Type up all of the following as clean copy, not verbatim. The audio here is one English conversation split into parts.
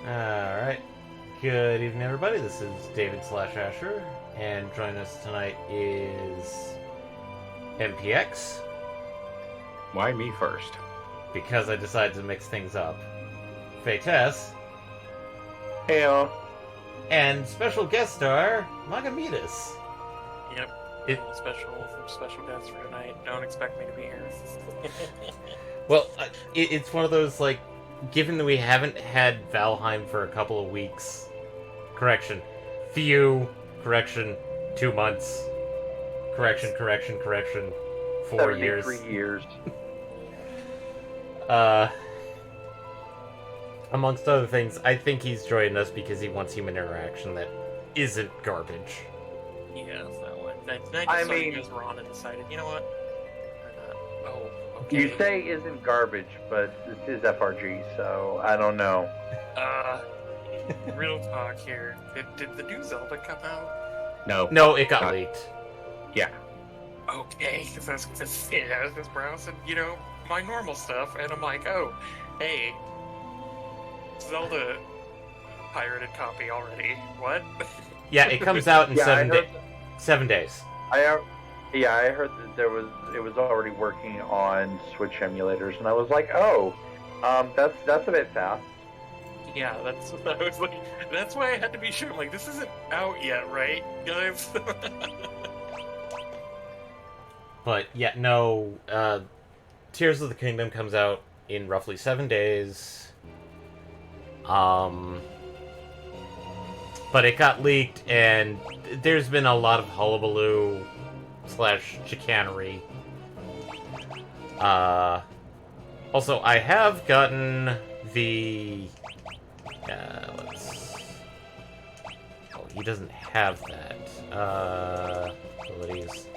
Alright. Good evening, everybody. This is David slash Asher, and joining us tonight is MPX, Why me first? because I decided to mix things up, Fates, Heyo. and special guest star, Magamitas. Yep. It- Special guest for tonight. Don't expect me to be here. Well, it's one of those, like, given that we haven't had Valheim for a couple of weeks, correction, 2 months, correction, 4 years. 73 years. Amongst other things, I think he's joining us because he wants human interaction that isn't garbage. Yeah, that one. I You mean- guys were on and decided, you know what? We're not. Oh, okay. You say isn't garbage, but this is FRG, so I don't know. Real talk here. Did the new Zelda come out? No, it got Not- leaked. Yeah. Okay, because I was just browsing, my normal stuff, and I'm like, oh, hey, Zelda pirated copy already. What? Yeah, it comes out in Yeah, 7 days. I heard that it was already working on Switch emulators, and I was like, oh, that's a bit fast. Yeah, I was like, that's why I had to be sure. I'm like, this isn't out yet, right, guys? But yeah, no, Tears of the Kingdom comes out in roughly 7 days. But it got leaked, and there's been a lot of hullabaloo / chicanery. Also, I have gotten the... Oh, he doesn't have that. Abilities.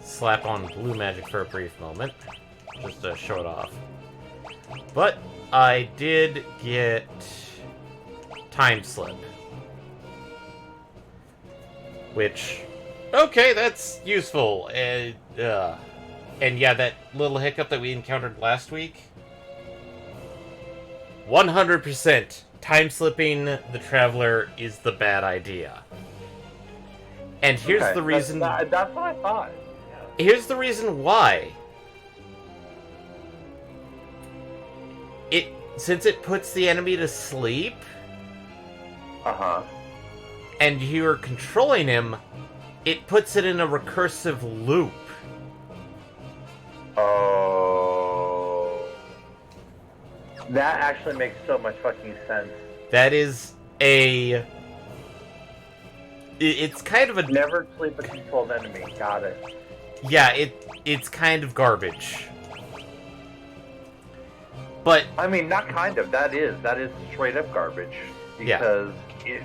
Slap on blue magic for a brief moment. Just to show it off. But I did get Time Slip. Which, okay, that's useful. And yeah, that little hiccup that we encountered last week. 100% time slipping the Traveler is the bad idea. And here's Okay, the reason. That's what I thought. Here's the reason why. Since it puts the enemy to sleep, Uh-huh. and you're controlling him, it puts it in a recursive loop. Oh. That actually makes so much fucking sense. That is a... It's kind of a... Never sleep a controlled enemy. Got it. Yeah, it's kind of garbage. But... I mean, not kind of. That is straight up garbage. Yeah. Because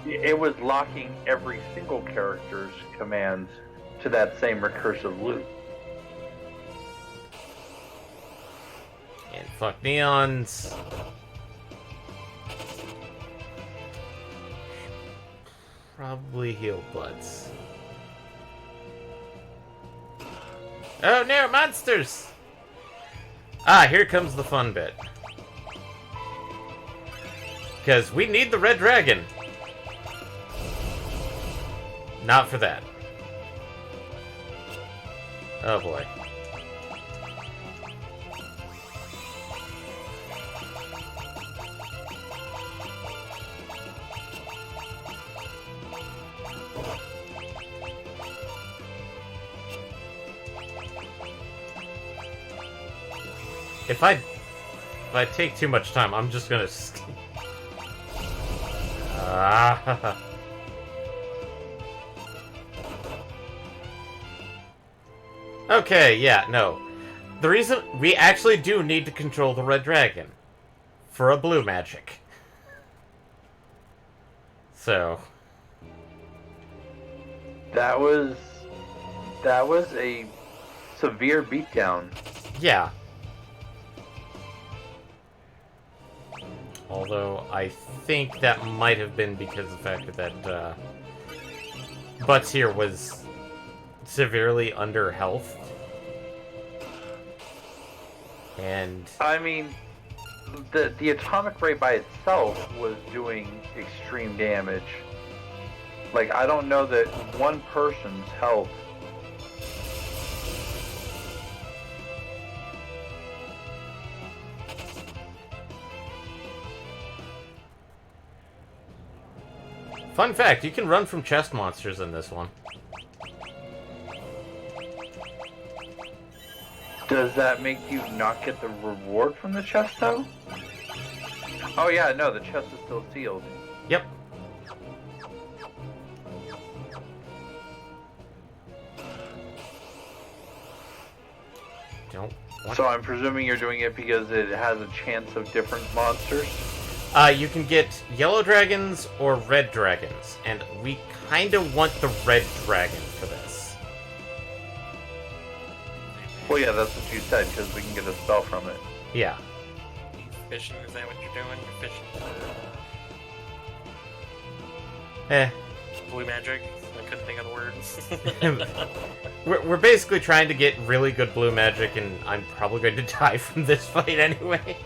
it was locking every single character's commands to that same recursive loop. And fuck neons. Probably heal butts. Oh no, monsters! Ah, here comes the fun bit. Because we need the red dragon. Not for that. Oh boy. If I take too much time, I'm just gonna... Okay, yeah, no. The reason we actually do need to control the red dragon for a blue magic. So That was a severe beatdown. yeah. Although I think that might have been because of the fact that Butts here was severely under health. And I mean, the atomic ray by itself was doing extreme damage. Like, I don't know that one person's health. Fun fact, you can run from chest monsters in this one. Does that make you not get the reward from the chest, though? Oh yeah, no, the chest is still sealed. Yep. Don't. What? So I'm presuming you're doing it because it has a chance of different monsters? You can get yellow dragons or red dragons, and we kind of want the red dragon for this. Well, yeah, that's what you said, because we can get a spell from it. Yeah. Fishing, is that what you're doing? You're fishing Eh. for blue magic? I couldn't think of the words. We're basically trying to get really good blue magic, and I'm probably going to die from this fight anyway.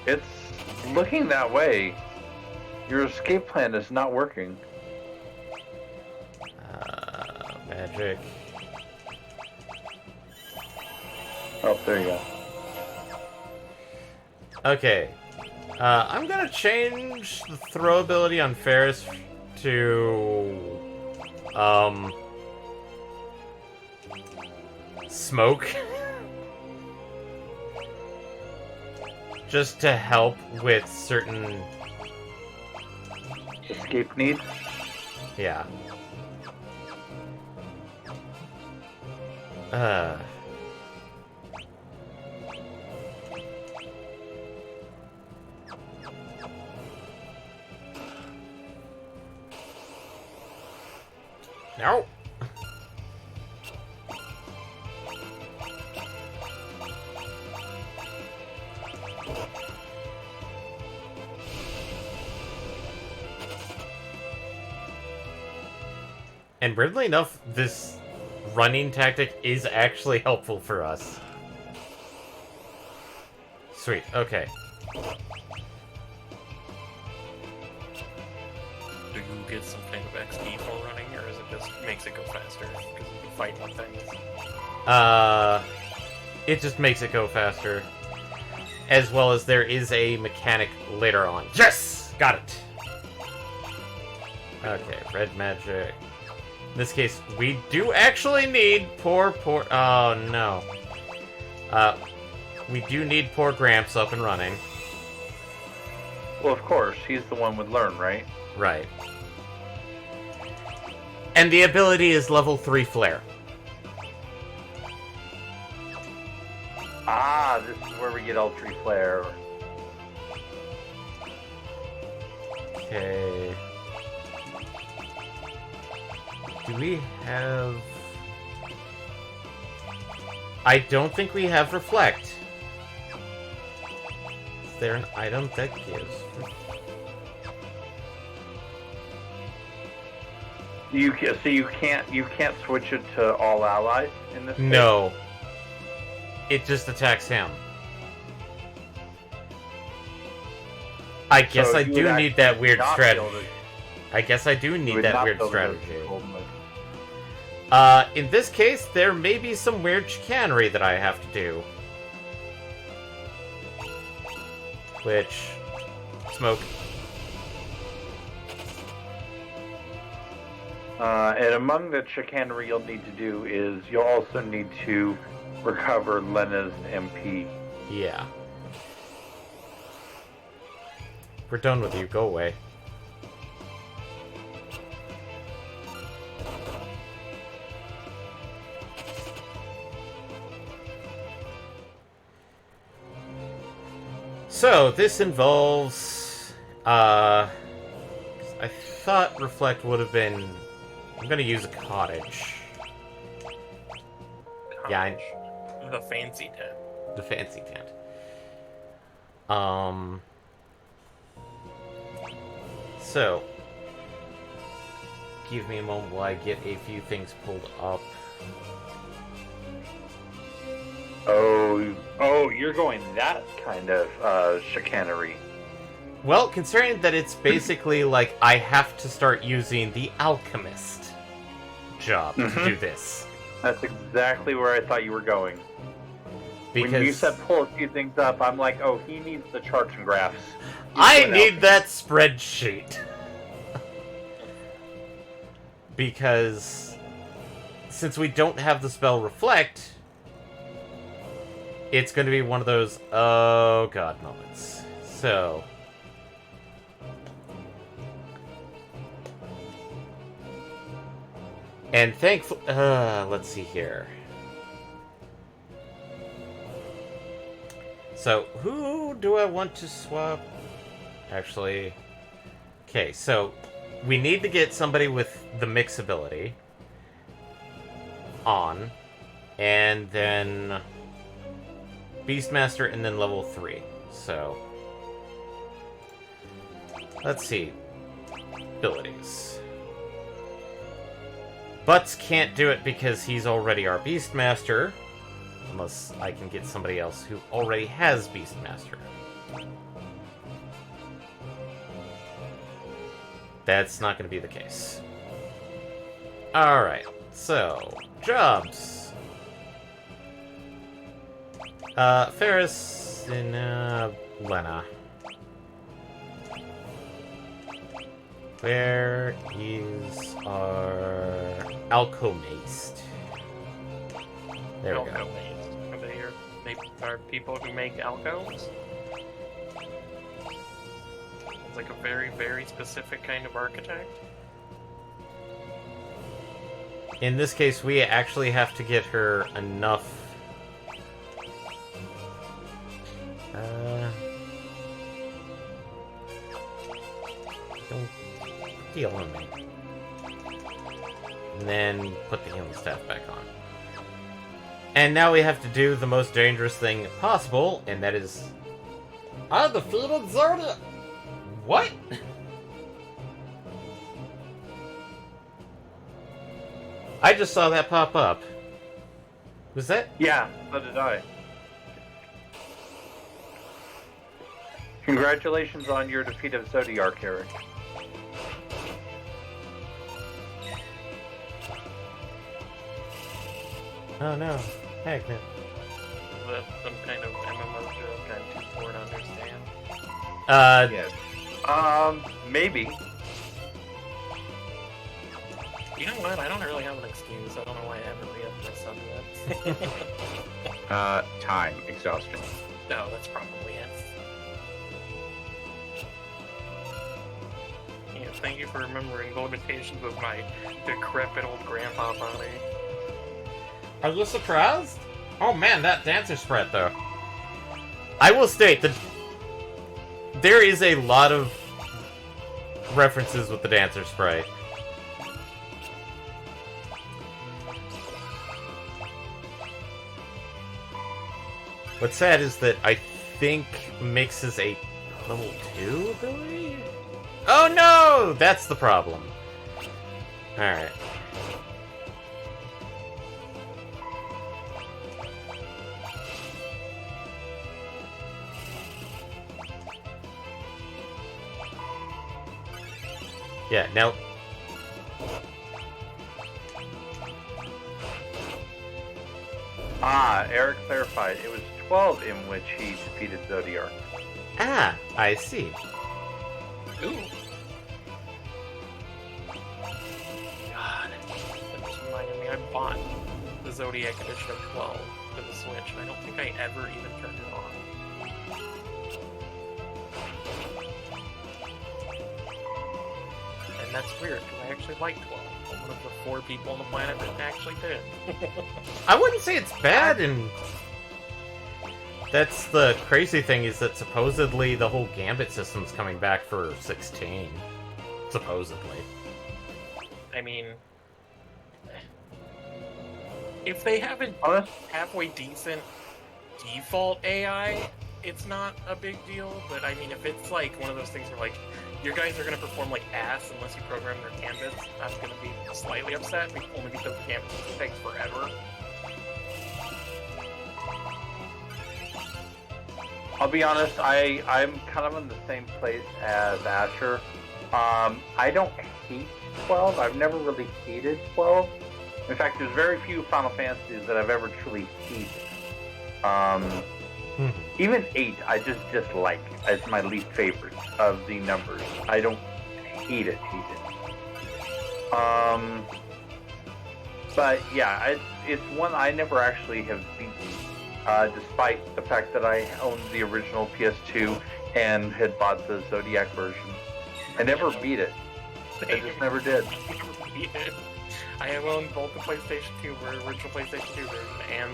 It's looking that way. Your escape plan is not working. Magic. Oh, there you go. Okay. I'm gonna change the throw ability on Ferris to... Smoke. Just to help with certain... Escape needs? Yeah. No. And weirdly enough, this running tactic is actually helpful for us. Sweet, okay. Do you get some kind of XP for running, or is it just makes it go faster? Because you fight one thing. It just makes it go faster. As well as there is a mechanic later on. Yes! Got it! Okay, red magic. In this case, we do actually need poor... Oh, no. We do need poor Gramps up and running. Well, of course. He's the one with learn, right? Right. And the ability is level 3 flare. Ah, this is where we get Ultra Flare. Okay. Do we have... I don't think we have Reflect. Is there an item that gives... So you can't switch it to all allies in this case? No. It just attacks him. I guess So I you do would need that weird not be able strategy. to- I guess I do you need would that not weird be able to strategy. hold them. In this case, there may be some weird chicanery that I have to do. Which... Smoke. And among the chicanery you'll need to do is you'll also need to recover Lena's MP. Yeah. We're done with you. Go away. So, this involves... I thought Reflect would have been... I'm gonna use a cottage. Yeah, The fancy tent. the fancy tent. So, give me a moment while I get a few things pulled up. Oh you're going that kind of chicanery. Well, considering that it's basically like I have to start using the alchemist job to do this. That's exactly where I thought you were going. Because when you said pull a few things up, I'm like, oh, he needs the charts and graphs. I need that spreadsheet. Because since we don't have the spell Reflect, it's going to be one of those oh god moments. So and thankfully, let's see here. So, who do I want to swap? Actually, okay, so we need to get somebody with the mix ability on, and then Beastmaster, and then level 3. So, let's see. Abilities. Butts can't do it because he's already our Beastmaster. Unless I can get somebody else who already has Beastmaster. That's not going to be the case. Alright, so, jobs. Ferris and Lena. Where is our alchemist? There we go. They are people who make alcoves. It's like a very, very specific kind of architect. In this case, we actually have to get her enough. Don't deal on me. And then put the healing staff back on. And now we have to do the most dangerous thing possible, and that is... I defeated Zodiac! What? I just saw that pop up. Was that? Yeah, so did I. Congratulations on your defeat of Zodiac, Eric. Oh no. Heck no. That's some kind of MMO joke I'm too poor to understand. Yes. Maybe. You know what? I don't really have an excuse. I don't know why I haven't re-upped my sub yet. Time. Exhaustion. No, that's probably it. Yeah, thank you for remembering the limitations of my decrepit old grandpa body. Are you surprised? Oh man, that dancer spread though. I will state that there is a lot of references with the dancer spray. What's sad is that I think Mix is a level 2 ability? Oh no! That's the problem. Alright. Yeah, now... Eric clarified. It was 12 in which he defeated Zodiac. Ah, I see. Ooh. God. That just reminded me, I bought the Zodiac edition of 12 for the Switch, and I don't think I ever even turned it on. And that's weird, because I actually like 12. I'm one of the 4 people on the planet that actually did. I wouldn't say it's bad, and that's the crazy thing, is that supposedly the whole Gambit system's coming back for 16. Supposedly. I mean, if they have a halfway decent default AI, it's not a big deal, but I mean, if it's like one of those things where like, your guys are going to perform like ass unless you program their gambits, I'm going to be slightly upset, only because the gambit takes forever. I'll be honest, I'm kind of in the same place as Asher. I don't hate 12. I've never really hated 12. In fact, there's very few Final Fantasies that I've ever truly hated. Even 8, I just dislike. It's my least favorite of the numbers. I don't hate it. But yeah, it's one I never actually have beaten, despite the fact that I owned the original PS2 and had bought the Zodiac version. I never beat it. I just never did. I have owned both the PlayStation 2 original PlayStation 2 version, and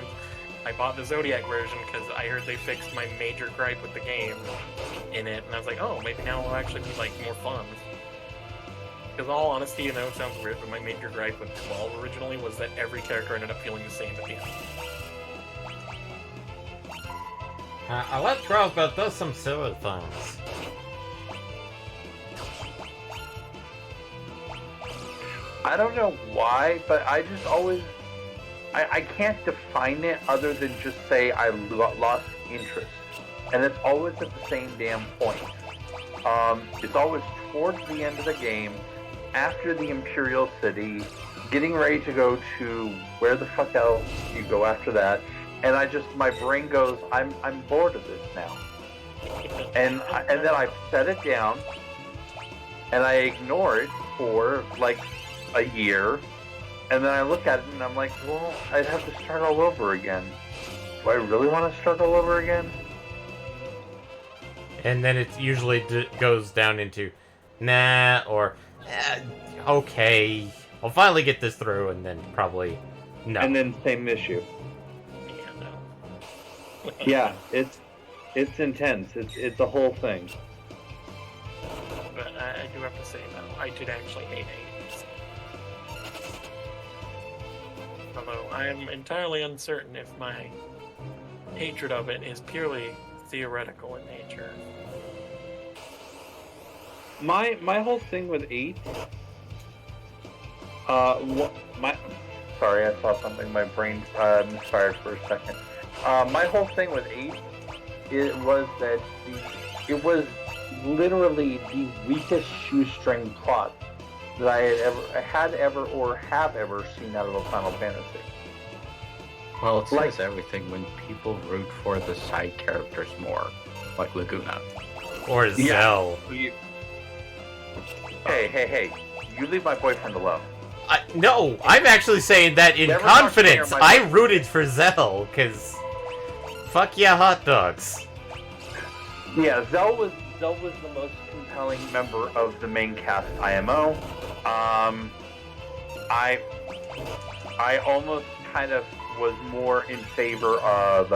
I bought the Zodiac version because I heard they fixed my major gripe with the game in it, and I was like, oh, maybe now it'll actually be like more fun. Because all honesty, I know it sounds weird, but my major gripe with 12 originally was that every character ended up feeling the same at the end. I like 12, but does some silly things. I don't know why, but I just always... I can't define it other than just say I lost interest. And it's always at the same damn point. It's always towards the end of the game, after the Imperial City, getting ready to go to where the fuck else you go after that. And my brain goes, I'm bored of this now. And then I set it down, and I ignore it for like a year, and then I look at it and I'm like, well, I'd have to start all over again. Do I really want to start all over again? And then it usually goes down into, nah, or, okay, I'll finally get this through, and then probably, no. And then same issue. Yeah, no. Yeah, it's intense. It's a whole thing. But I do have to say, though, I did actually hate 8. Although I am entirely uncertain if my hatred of it is purely theoretical in nature. My whole thing with 8. Sorry, I saw something. My brain misfired for a second. My whole thing with 8, was that it was literally the weakest shoestring plot that I had ever seen out of a Final Fantasy. Well, it says everything when people root for the side characters more, like Laguna. Or Zell. Hey, you leave my boyfriend alone. No, I'm actually saying that in confidence. I rooted for Zell, because fuck yeah, hot dogs. Yeah, Zell was the most compelling member of the main cast IMO. I almost kind of was more in favor of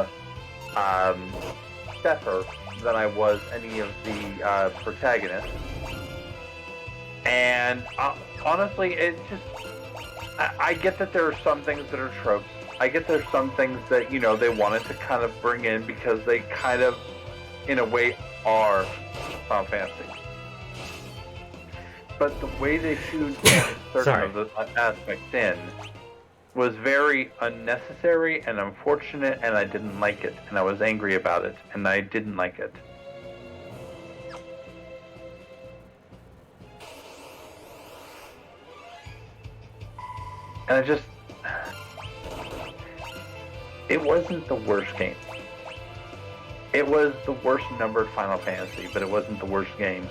Zephyr than I was any of the protagonists. And honestly, it just... I get that there are some things that are tropes. I get there's some things that, they wanted to kind of bring in because they kind of, in a way, are Final Fantasy. But the way they shoot certain of the aspects in was very unnecessary and unfortunate, and I didn't like it. And I was angry about it, and I didn't like it. And it wasn't the worst game. It was the worst numbered Final Fantasy, but it wasn't the worst game.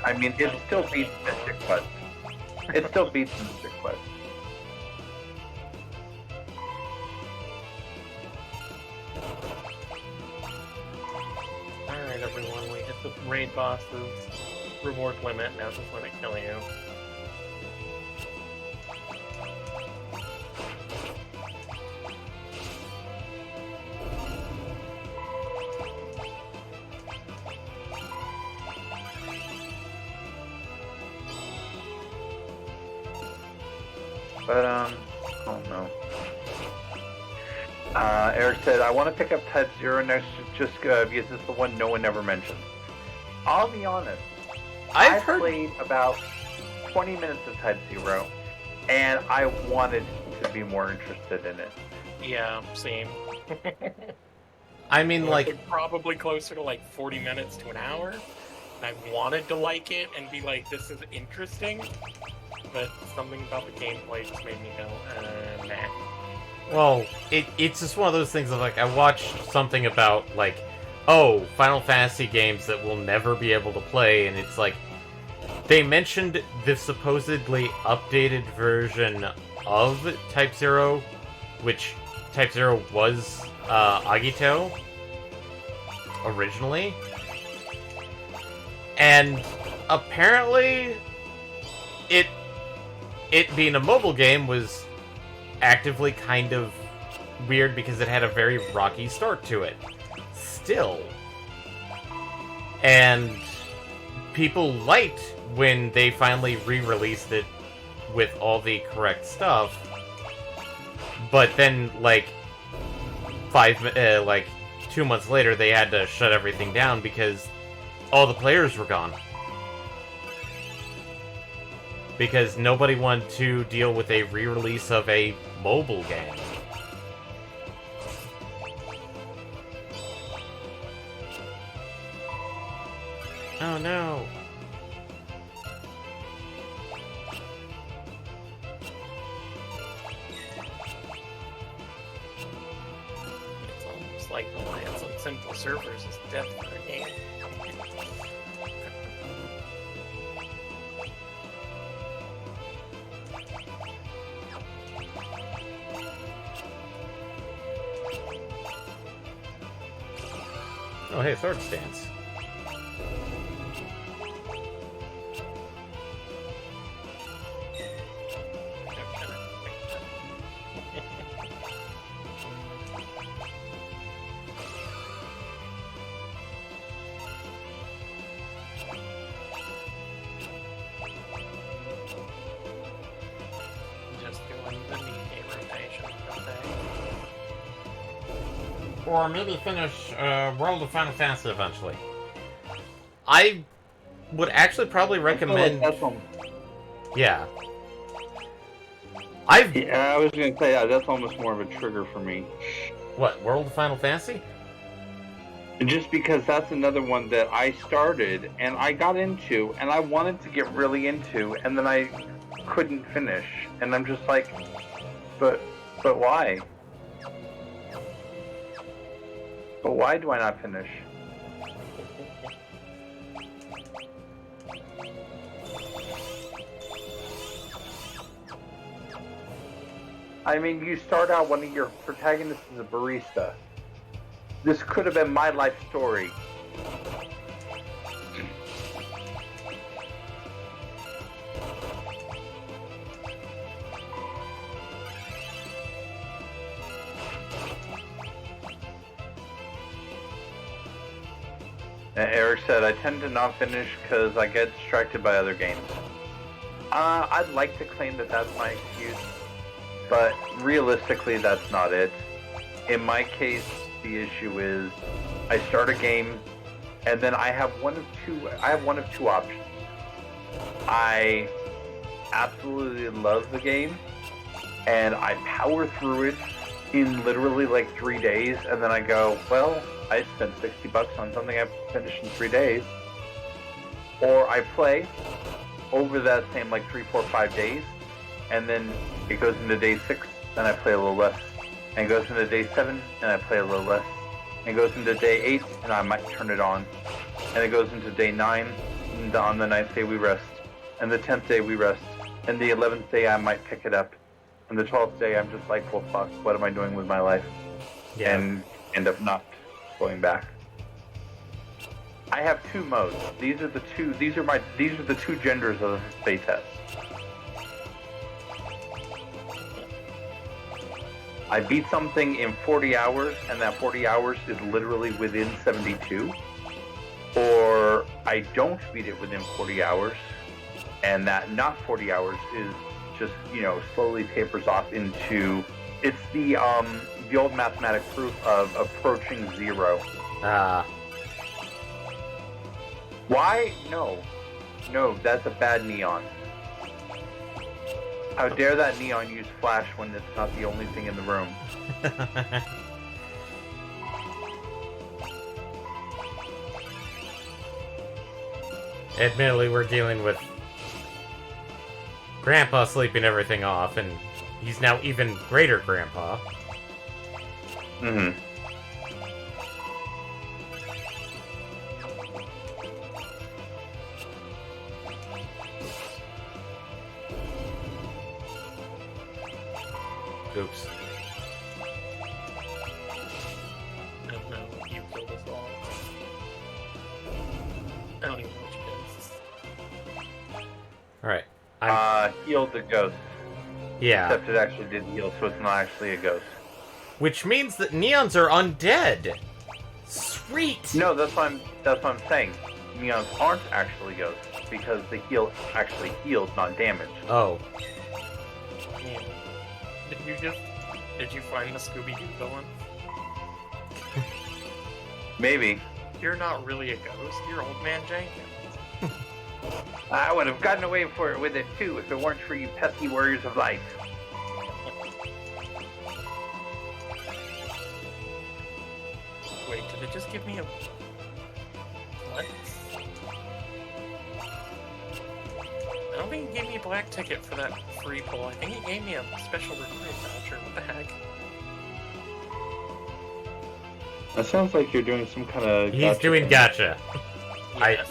I mean, it still beats Mystic Quest. It still beats Mystic Quest. Alright, everyone, we hit the raid boss's reward limit. Now just let it kill you. But, oh no. Eric said, I want to pick up Type 0 next just because it's the one no one ever mentions. I'll be honest. I played about 20 minutes of Type 0, and I wanted to be more interested in it. Yeah, same. I mean, like, probably closer to like 40 minutes to an hour. And I wanted to like it and be like, this is interesting, but something about the gameplay just made me go, nah. well, it's just one of those things of, like, I watched something about, like, oh, Final Fantasy games that we'll never be able to play, and it's like, they mentioned the supposedly updated version of Type 0, which Type 0 was Agito originally. And apparently it being a mobile game was actively kind of weird because it had a very rocky start to it. Still. And people liked when they finally re-released it with all the correct stuff. But then, like, 2 months later, they had to shut everything down because all the players were gone. Because nobody wanted to deal with a re-release of a mobile game. Oh no. It's almost like reliance on simple servers is death for a game. Oh hey, sword stance. Just doing the knee rotation all day. Or maybe finish World of Final Fantasy eventually. I would actually probably recommend. That's Yeah. yeah, I was gonna say that's almost more of a trigger for me. What, World of Final Fantasy? Just because that's another one that I started and I got into and I wanted to get really into and then I couldn't finish. And I'm just like, but why? But why do I not finish? I mean, you start out one of your protagonists is a barista. This could have been my life story. Eric said, I tend to not finish because I get distracted by other games. I'd like to claim that that's my excuse, but realistically that's not it. In my case, the issue is I start a game and then I have one of two options. I absolutely love the game and I power through it in literally like 3 days, and then I go, well, I spent $60 on something I finished in 3 days. Or I play over that same like 3, 4, 5 days, and then it goes into day 6, and I play a little less. And it goes into day 7, and I play a little less. And it goes into day 8, and I might turn it on. And it goes into day 9, and on the 9th day we rest. And the 10th day we rest. And the 11th day I might pick it up. And the 12th day I'm just like, well fuck, what am I doing with my life? Yeah. And end up not going back. I have 2 modes. These are the two genders of the space test. I beat something in 40 hours, and that 40 hours is literally within 72. Or I don't beat it within 40 hours, and that not 40 hours is just, slowly tapers off into... It's the old mathematic proof of approaching 0. Why? No, that's a bad neon. How dare that neon use flash when it's not the only thing in the room? admittedly, we're dealing with Grandpa sleeping everything off, and he's now even greater Grandpa. Mm-hmm. Oops. No, you killed us all. I don't even know what you did. Alright. Healed the ghost. Yeah. Except it actually did heal, so it's not actually a ghost. Which means that neons are undead. Sweet! No, that's what I'm saying. Neons aren't actually ghosts because the heal actually heals, not damage. Oh. Man, did you find the Scooby-Doo villain? Maybe. You're not really a ghost, you're Old Man Jenkins. I would have gotten away with it too if it weren't for you pesky warriors of life. Wait, did it just give me a... What? I don't think it gave me a black ticket for that free pull. I think it gave me a special recruit voucher. What the heck? That sounds like you're doing some kind of... He's doing gotcha. Yeah.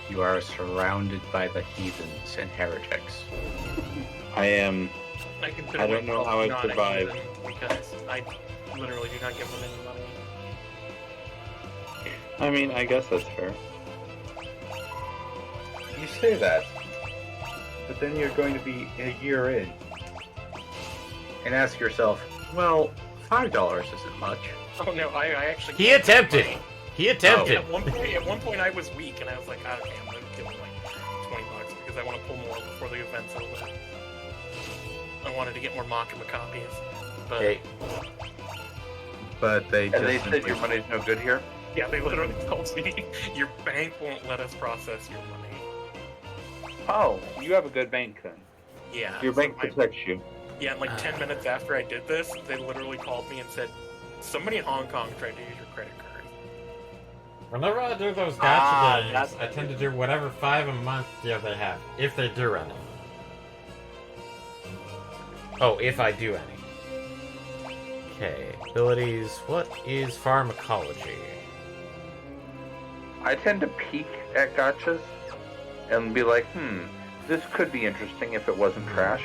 You are surrounded by the heathens and heretics. I am... I don't know how I'd survive. Because I literally do not give them any money. I mean, I guess that's fair. You say that, but then you're going to be a year in. And ask yourself, well, $5 isn't much. Oh no, I actually... He attempted. He attempted. At one point I was weak, and I was like, oh damn, I'm gonna give him like $20 because I want to pull more before the event's over. I wanted to get more Makima copies, but... Hey. But they just And they said simply- your money's no good here? Yeah, they literally told me, your bank won't let us process your money. Oh, you have a good bank then. Yeah. Your so bank protects you. Yeah, and like 10 minutes after I did this, they literally called me and said, somebody in Hong Kong tried to use your credit card. Whenever I do those Ah, gotcha games, that's- I tend to do whatever 5 a month they have, if they do any. Oh, if I do any. Okay, abilities. What is pharmacology? I tend to peek at gotchas and be like, this could be interesting if it wasn't trash.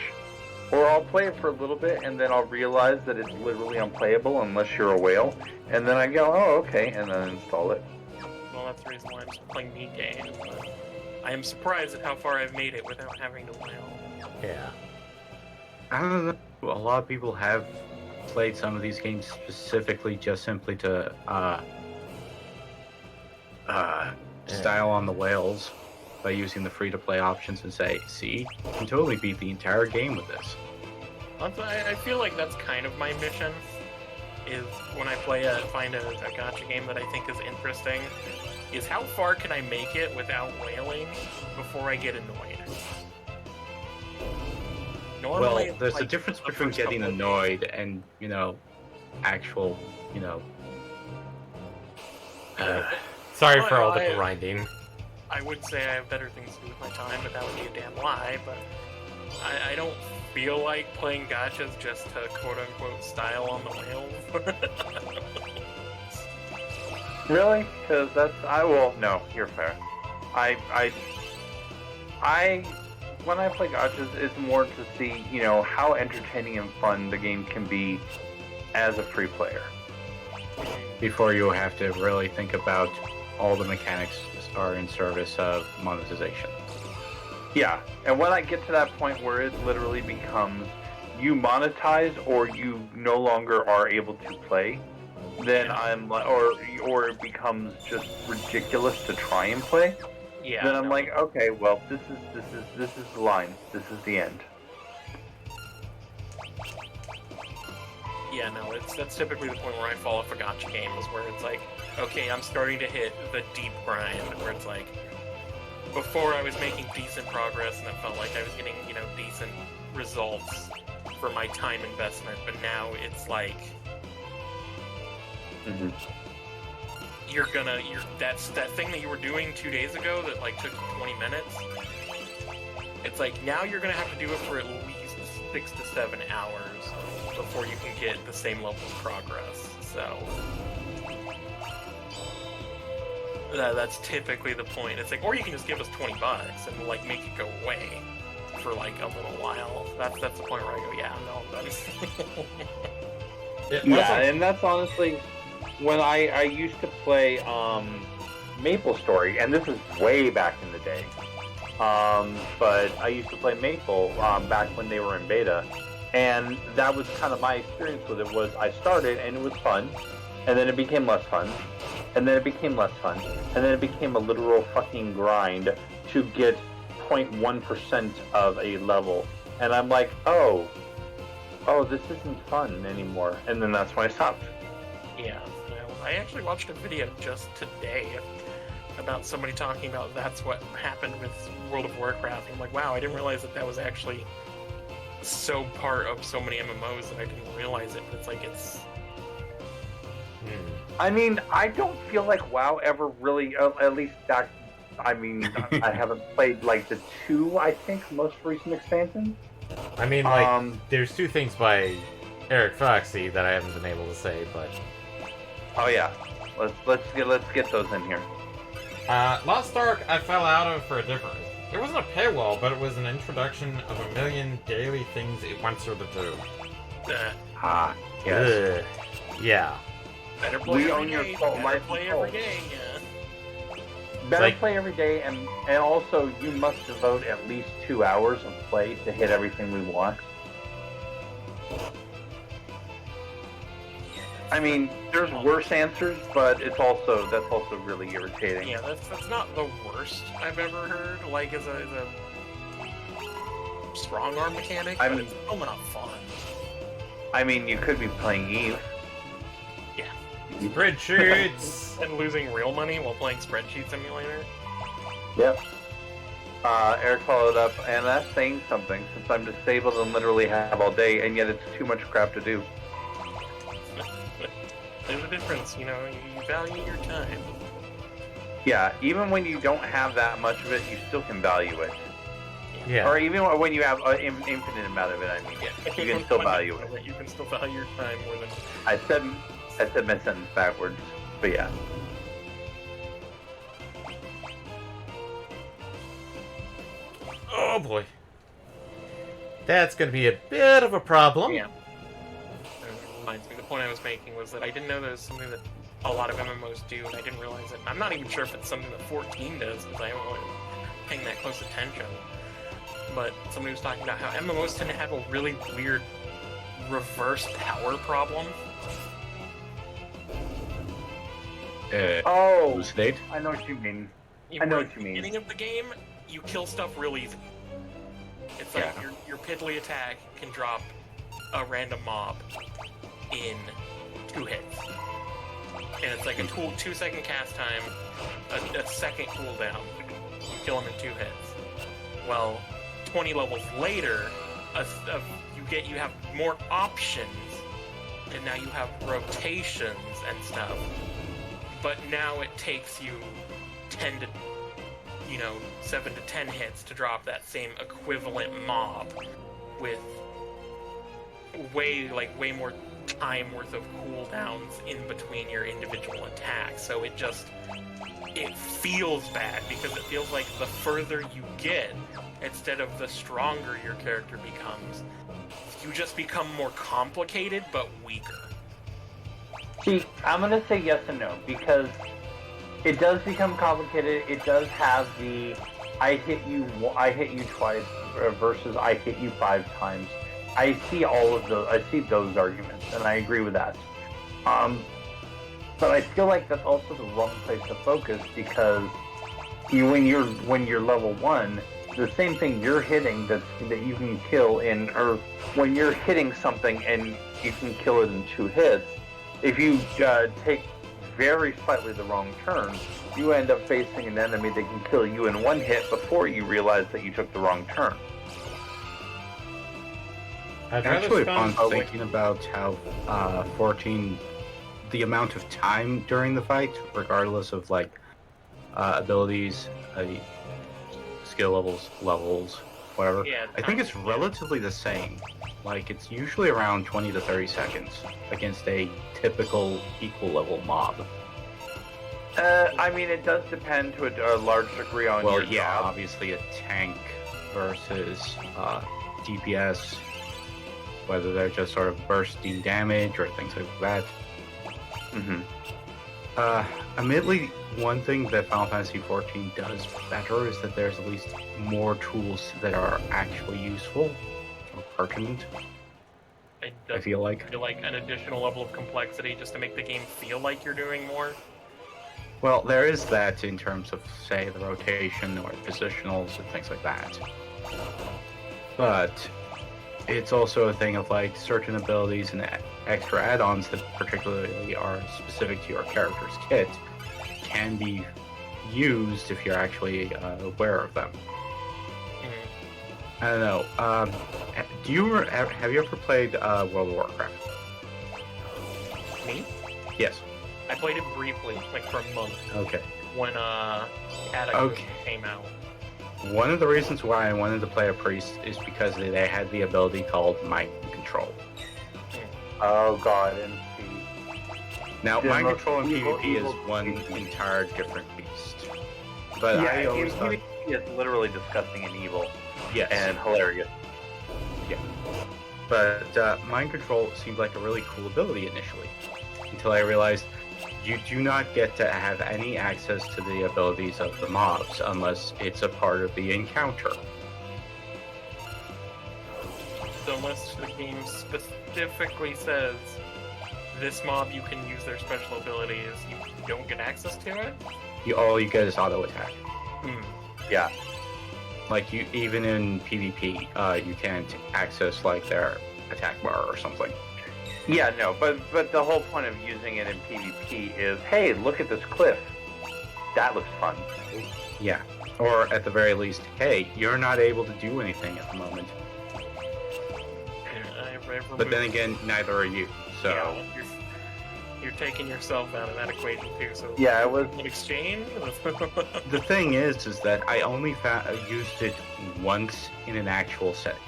Or I'll play it for a little bit and then I'll realize that it's literally unplayable unless you're a whale. And then I go, oh, okay, and then install it. Well, that's the reason why I'm just playing neat games. But I am surprised at how far I've made it without having to whale. Yeah. I don't know. A lot of people have played some of these games specifically just simply to style on the whales by using the free-to-play options and say, see, you can totally beat the entire game with this. I feel like that's kind of my mission, is when I find a gacha game that I think is interesting, is how far can I make it without whaling before I get annoyed? Normally, Well, there's a like, difference the between first getting couple of annoyed and, actual, Sorry for Well, all the grinding. I would say I have better things to do with my time, but that would be a damn lie, but I don't feel like playing gachas just to quote-unquote style on the whales. Really? Because no, you're fair. When I play gachas, it's more to see, how entertaining and fun the game can be as a free player. before you have to really think about all the mechanics are in service of monetization. Yeah, and when I get to that point where it literally becomes you monetize or you no longer are able to play, then I'm like, or it becomes just ridiculous to try and play. Yeah. Then I'm like, okay, well, this is the line. This is the end. Yeah, no, that's typically the point where I fall off a gacha game, is where it's like, okay, I'm starting to hit the deep grind, where it's like, before I was making decent progress and it felt like I was getting, decent results for my time investment, but now it's like, that's that thing that you were doing 2 days ago that like took you 20 minutes. It's like now you're gonna have to do it for at least 6 to 7 hours before you can get the same level of progress. So that's typically the point. It's like, or you can just give us $20 and we'll like make it go away for like a little while. That's the point where I go, yeah, no, I'm done. Yeah, and that's honestly when I used to play Maple Story, and this is way back in the day. But I used to play Maple back when they were in beta, and that was kind of my experience with it. Was I started and it was fun, and then it became less fun, and then it became less fun, and then it became a literal fucking grind to get 0.1% of a level, and I'm like, oh, this isn't fun anymore, and then that's when I stopped. Yeah, I actually watched a video just today about somebody talking about that's what happened with World of Warcraft. I'm like, wow, I didn't realize that was actually so part of so many MMOs that I didn't realize it. But it's like I mean, I don't feel like WoW ever really, at least back. I mean, I haven't played like the 2, I think, most recent expansions. I mean, like, there's 2 things by Eric Foxy that I haven't been able to say, but oh yeah, let's get those in here. Lost Ark I fell out of for a different reason. It wasn't a paywall, but it was an introduction of a million daily things it wants her to do. Yes. Yeah. better play We every own your day, soul, better my play soul. every day, yeah. Better like- play every day, and also you must devote at least 2 hours of play to hit everything we want. I mean, there's worse answers, but that's also really irritating. Yeah, that's not the worst I've ever heard, like, as a strong arm mechanic, I but mean- it's still not fun. I mean, you could be playing Eve. Yeah. Spreadsheets! And losing real money while playing Spreadsheet Simulator. Yep. Eric followed up, and that's saying something, since I'm disabled and literally have all day, and yet it's too much crap to do. There's a difference, you know, you value your time. Yeah, even when you don't have that much of it, you still can value it. Yeah. Or even when you have an infinite amount of it, I mean, you can still value it. You can still value your time more than... I said my sentence backwards, but yeah. Oh boy. That's gonna be a bit of a problem. Yeah. Reminds me, the point I was making was that I didn't know that was something that a lot of MMOs do, and I didn't realize it. I'm not even sure if it's something that 14 does, because I haven't really paying that close attention. But somebody was talking about how MMOs tend to have a really weird reverse power problem. Oh, Elucidate. I know what you mean. At I know the what you mean. beginning of the game, you kill stuff real easy. It's like your piddly attack can drop a random mob in 2 hits. And it's like a 2-second cast time, a second cooldown. You kill them in 2 hits. Well, 20 levels later, you have more options, and now you have rotations and stuff. But now it takes you 7 to 10 hits to drop that same equivalent mob with way more time worth of cooldowns in between your individual attacks. So it feels bad because it feels like the further you get, instead of the stronger your character becomes, you just become more complicated but weaker. See, I'm gonna say yes and no, because it does become complicated. It does have the I hit you twice versus I hit you 5 times. I see all of those. I see those arguments, and I agree with that. But I feel like that's also the wrong place to focus, because when you're level 1, the same thing you're hitting that you can kill or when you're hitting something and you can kill it in 2 hits, if you take very slightly the wrong turn, you end up facing an enemy that can kill you in 1 hit before you realize that you took the wrong turn. I'd rather Actually, spend upon thinking about how 14 the amount of time during the fight, regardless of like abilities, skill levels, whatever. Yeah, I think it's time, relatively the same. Like it's usually around 20 to 30 seconds against a typical equal level mob. I mean, it does depend to a large degree on Well, your yeah, job. obviously a tank versus DPS, whether they're just sort of bursting damage or things like that. Mm-hmm. Admittedly, one thing that Final Fantasy XIV does better is that there's at least more tools that are actually useful or pertinent. It I does feel like. feel like an additional level of complexity just to make the game feel like you're doing more. Well, there is that in terms of, say, the rotation or positionals and things like that. But it's also a thing of like certain abilities and extra add-ons that particularly are specific to your character's kit can be used if you're actually aware of them. Mhm. I don't know. Have you ever played World of Warcraft? Me? Yes. I played it briefly, like for a month, Okay. when Cataclysm Okay. came out. One of the reasons why I wanted to play a priest is because they had the ability called mind control. Oh god, and see. Now, Yeah, mind most control in evil- PvP is evil one PvP. entire different beast. But Yeah, I in always thought, PvP, it's literally disgusting and evil yes. and hilarious. But mind control seemed like a really cool ability initially, until I realized you do not get to have any access to the abilities of the mobs unless it's a part of the encounter. So unless the game specifically says this mob you can use their special abilities, you don't get access to it? All you get is auto attack. Hmm. Yeah. Like you, even in PvP, you can't access like their attack bar or something. Yeah, no, but the whole point of using it in PvP is, hey, look at this cliff. That looks fun. Yeah. Or at the very least, hey, you're not able to do anything at the moment. Yeah, I've But then removed- again, neither are you. So yeah, you're taking yourself out of that equation too. So Yeah, it was. in exchange. the thing is that I only used it once in an actual setting.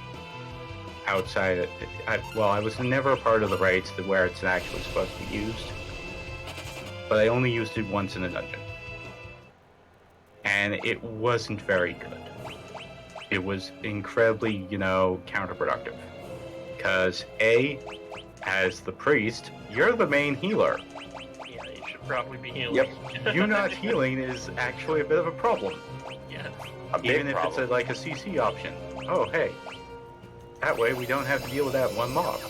Outside, I was never a part of the raids where it's actually supposed to be used. But I only used it once in a dungeon. And it wasn't very good. It was incredibly, counterproductive. Because as the priest, you're the main healer. Yeah, you should probably be healing. Yep. You not healing is actually a bit of a problem. Yeah. A big Even if problem. it's like a CC option. Oh, hey. That way we don't have to deal with that one mob.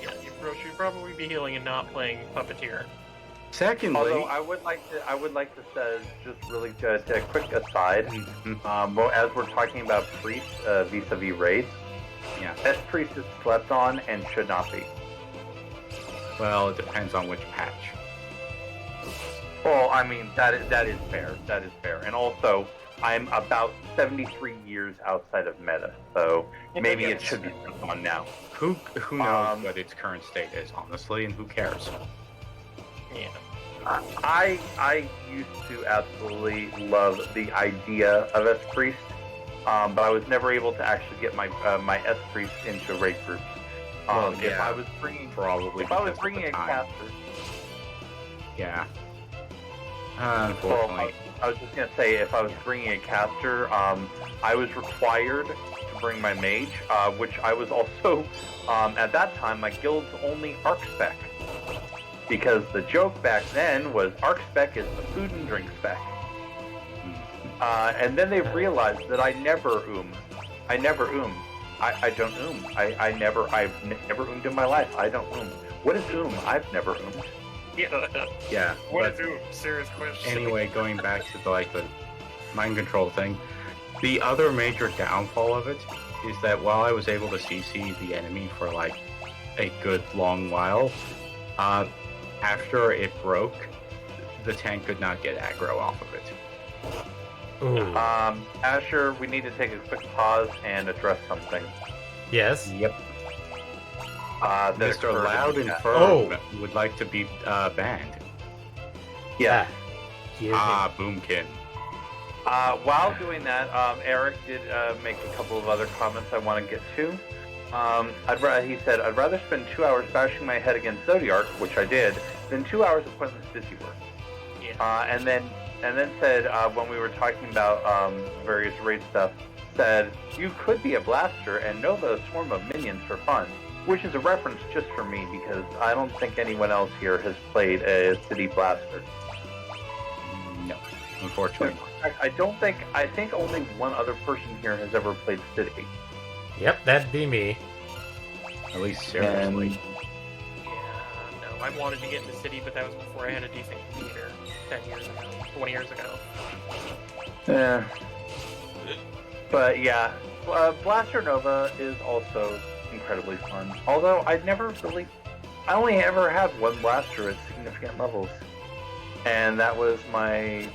Yeah, you should probably be healing and not playing Puppeteer. Secondly, Although I would like to say, just really just a quick aside. Well, as we're talking about priests vis-a-vis raids, yeah. S priest is slept on and should not be. Well, it depends on which patch. Well, I mean that is fair. That is fair. And also, I'm about 73 years outside of meta, so maybe it should be slept on now. Who knows Um, what its current state is, honestly, and who cares? Yeah. I used to absolutely love the idea of S priest, but I was never able to actually get my my S priest into raid groups. Well, If yeah, I was bringing Probably. if I was because of bringing the a time. caster, Yeah. well, Unfortunately. I was just gonna say if I was bringing a caster, I was required to bring my mage, which I was also at that time my guild's only arc spec. Because the joke back then was arc spec is the food and drink spec. And then they realized that I never I don't I've never oomed in my life. I don't What is I've never oomed. Yeah. Yeah. What but is it? Serious question. anyway, going back to the mind control thing, the other major downfall of it is that while I was able to CC the enemy for like a good long while, after it broke, the tank could not get aggro off of it. Ooh. Asher, we need to take a quick pause and address something. Yes. Yep. that Mr. occurred Loud in and the chat. Firm would like to be banned. Yeah. Give Boomkin. While doing that, Eric did make a couple of other comments I want to get to. He said, I'd rather spend 2 hours bashing my head against Zodiark, which I did, than 2 hours of pointless busy work. Yeah. And then said, when we were talking about various raid stuff, said, you could be a blaster and Nova a swarm of minions for fun, which is a reference just for me because I don't think anyone else here has played a city blaster. No, unfortunately. I think only one other person here has ever played city. Yep, that'd be me. At least seriously. Yeah, no, I wanted to get into City, but that was before I had a decent computer 10 years ago, 20 years ago. Yeah. But yeah, Blaster Nova is also incredibly fun. Although I only ever had one blaster at significant levels. And that was my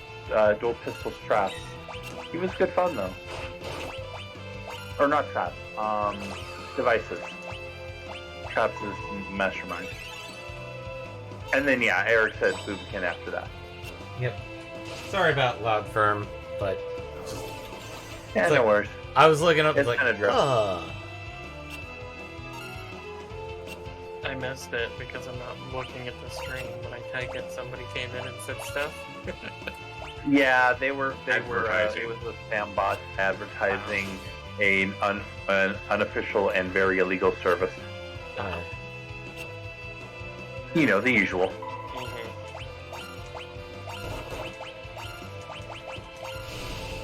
dual pistol Traps. He was good fun though. Or not Traps, Devices. Traps is Mastermind. And then yeah, Eric said Boomkin after that. Yep. Sorry about Loud Firm, but Yeah, It's no like- worries. I was looking up, It's like, kinda dry. I missed it because I'm not looking at the stream. When I take it, somebody came in and said stuff. Yeah, they were. Advertising. It was a spam bot advertising an unofficial and very illegal service. You know, the usual.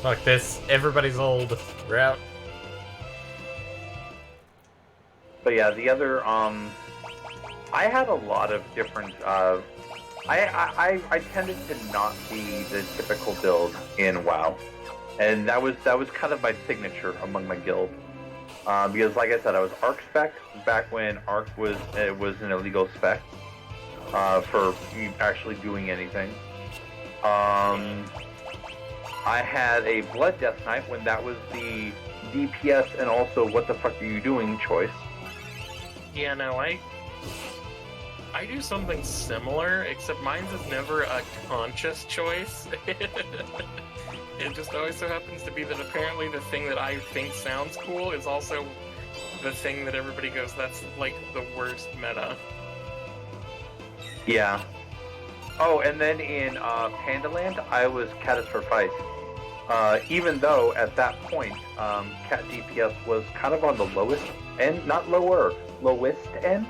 Fuck this. Everybody's old. We're out. But yeah, the other I had a lot of different. I tended to not be the typical build in WoW, and that was kind of my signature among my guild. Because, like I said, I was Arc spec back when Arc was an illegal spec for actually doing anything. I had a Blood Death Knight when that was the DPS and also what the fuck are you doing choice. Yeah, no, I do something similar, except mine's is never a conscious choice. It just always so happens to be that apparently the thing that I think sounds cool is also the thing that everybody goes, that's like the worst meta. Yeah. Oh, and then in Pandaland, I was Caddis for Fight. Even though at that point, Cat DPS was kind of on the lowest end, not lower, lowest end.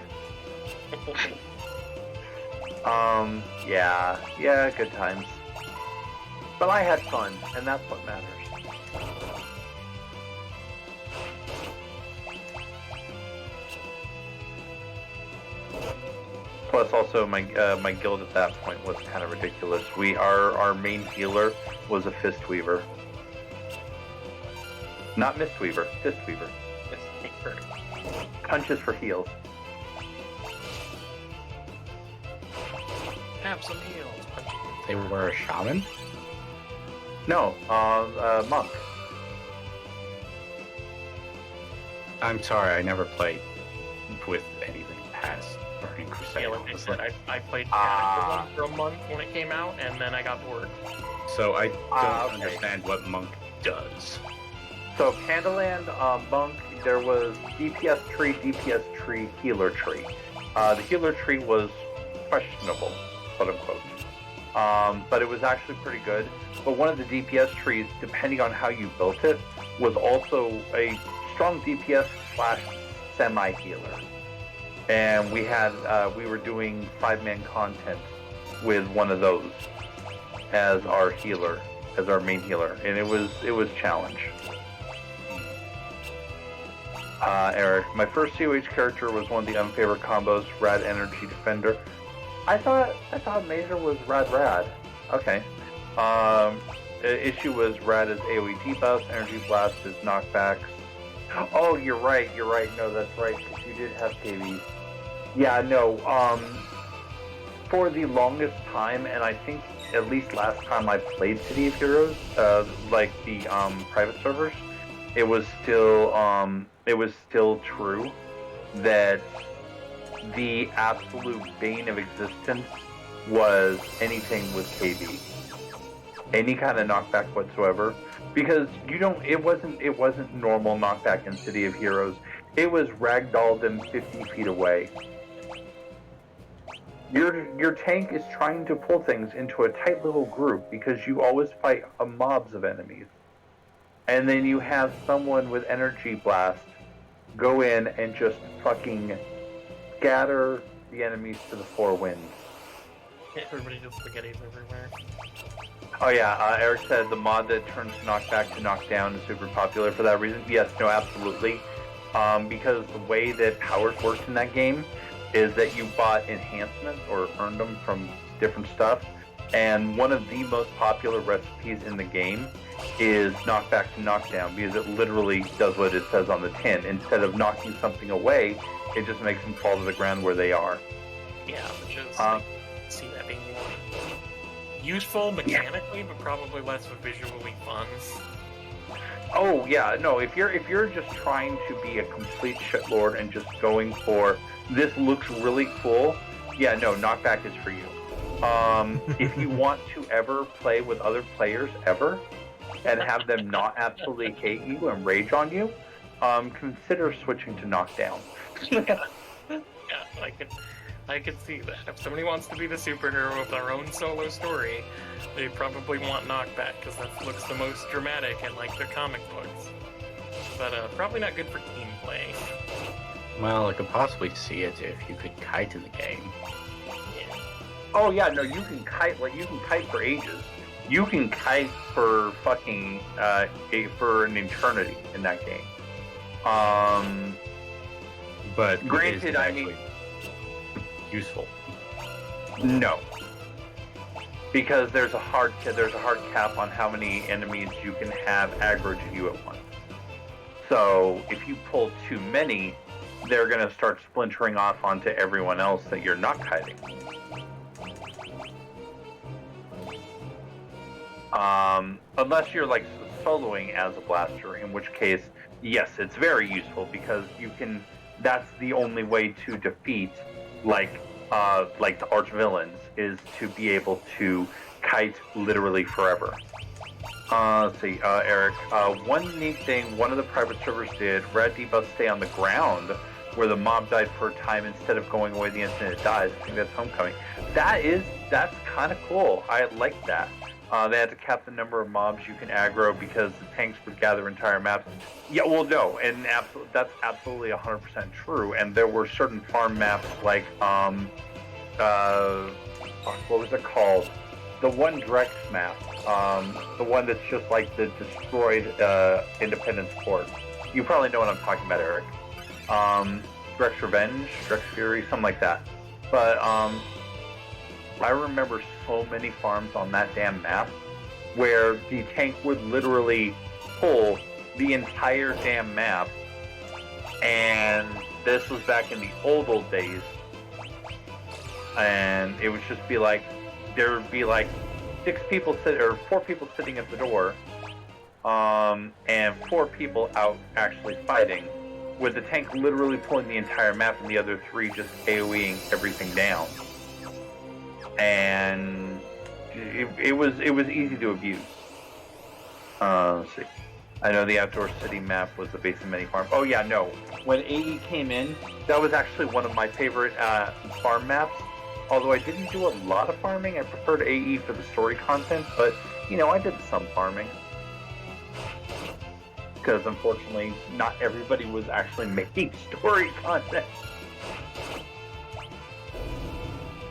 Yeah, good times. But I had fun, and that's what matters. Plus, also my guild at that point was kind of ridiculous. Our main healer was a Fist Weaver, not Mist Weaver, Fist Weaver. Punches for heals. Have some heals. They were a shaman? No, monk. I'm sorry, I never played with anything past Burning Crusade. Yeah, like I said, I played Ah. for a month when it came out, and then I got bored. So I don't Okay. understand what Monk does. So Pandaland, monk, there was DPS tree, healer tree. The healer tree was questionable, quote unquote. But it was actually pretty good. But one of the DPS trees, depending on how you built it, was also a strong DPS / semi-healer. And we were doing 5-man content with one of those as our healer, as our main healer, and it was challenge. Eric, my first COH character was one of the unfavored combos, Rad Energy Defender. I thought Mazer was Rad. Okay. Issue was Rad is AoE debuffs, Energy Blast is knockbacks. Oh, you're right. No, that's right, because you did have KVs. Yeah, no, for the longest time, and I think at least last time I played City of Heroes, like the private servers, it was still true that the absolute bane of existence was anything with KB. Any kind of knockback whatsoever. Because it wasn't normal knockback in City of Heroes. It was ragdoll them 50 feet away. Your tank is trying to pull things into a tight little group because you always fight mobs of enemies. And then you have someone with Energy Blast go in and just fucking scatter the enemies to the four winds. Everybody just spaghettis everywhere. Oh yeah, Eric said the mod that turns knockback to knockdown is super popular for that reason. Yes, no, absolutely. Because the way that powers worked in that game is that you bought enhancements or earned them from different stuff. And one of the most popular recipes in the game is knockback to knockdown because it literally does what it says on the tin. Instead of knocking something away, it just makes them fall to the ground where they are. Yeah, which is I see that being more useful mechanically, but probably less visually fun. Oh yeah, no. If you're just trying to be a complete shitlord and just going for this looks really cool, yeah, no, knockback is for you. If you want to ever play with other players ever and have them not absolutely hate you and rage on you, consider switching to knockdown. Yeah, I could see that. If somebody wants to be the superhero of their own solo story, they probably want knockback because that looks the most dramatic in like their comic books. But probably not good for team play. Well, I could possibly see it if you could kite in the game. Yeah. Oh yeah, no, you can kite for ages. You can kite for fucking for an eternity in that game. But granted, I mean, useful. No, because there's a hard cap on how many enemies you can have aggro to you at once. So if you pull too many, they're gonna start splintering off onto everyone else that you're not kiting. Unless you're like soloing as a blaster, in which case, yes, it's very useful because you can. That's the only way to defeat like the arch villains is to be able to kite literally forever. Let's see, Eric. One neat thing one of the private servers did: red debuffs stay on the ground where the mob died for a time instead of going away the instant it dies. I think that's Homecoming. That's kind of cool. I like that. They had to cap the number of mobs you can aggro because the tanks would gather entire maps. Yeah, well, no, and that's absolutely 100% true. And there were certain farm maps like, what was it called? The one Drex map. The one that's just like the destroyed Independence Port. You probably know what I'm talking about, Eric. Drex Revenge, Drex Fury, something like that. But I remember so many farms on that damn map where the tank would literally pull the entire damn map, and this was back in the old days, and it would just be like there would be like 4 people sitting at the door, and 4 people out actually fighting, with the tank literally pulling the entire map and the other 3 just AoEing everything down. And it was easy to abuse. Let's see. I know the Outdoor City map was the base of many farms. Oh yeah, no. When AE came in, that was actually one of my favorite farm maps. Although I didn't do a lot of farming, I preferred AE for the story content, but you know, I did some farming. Because unfortunately, not everybody was actually making story content.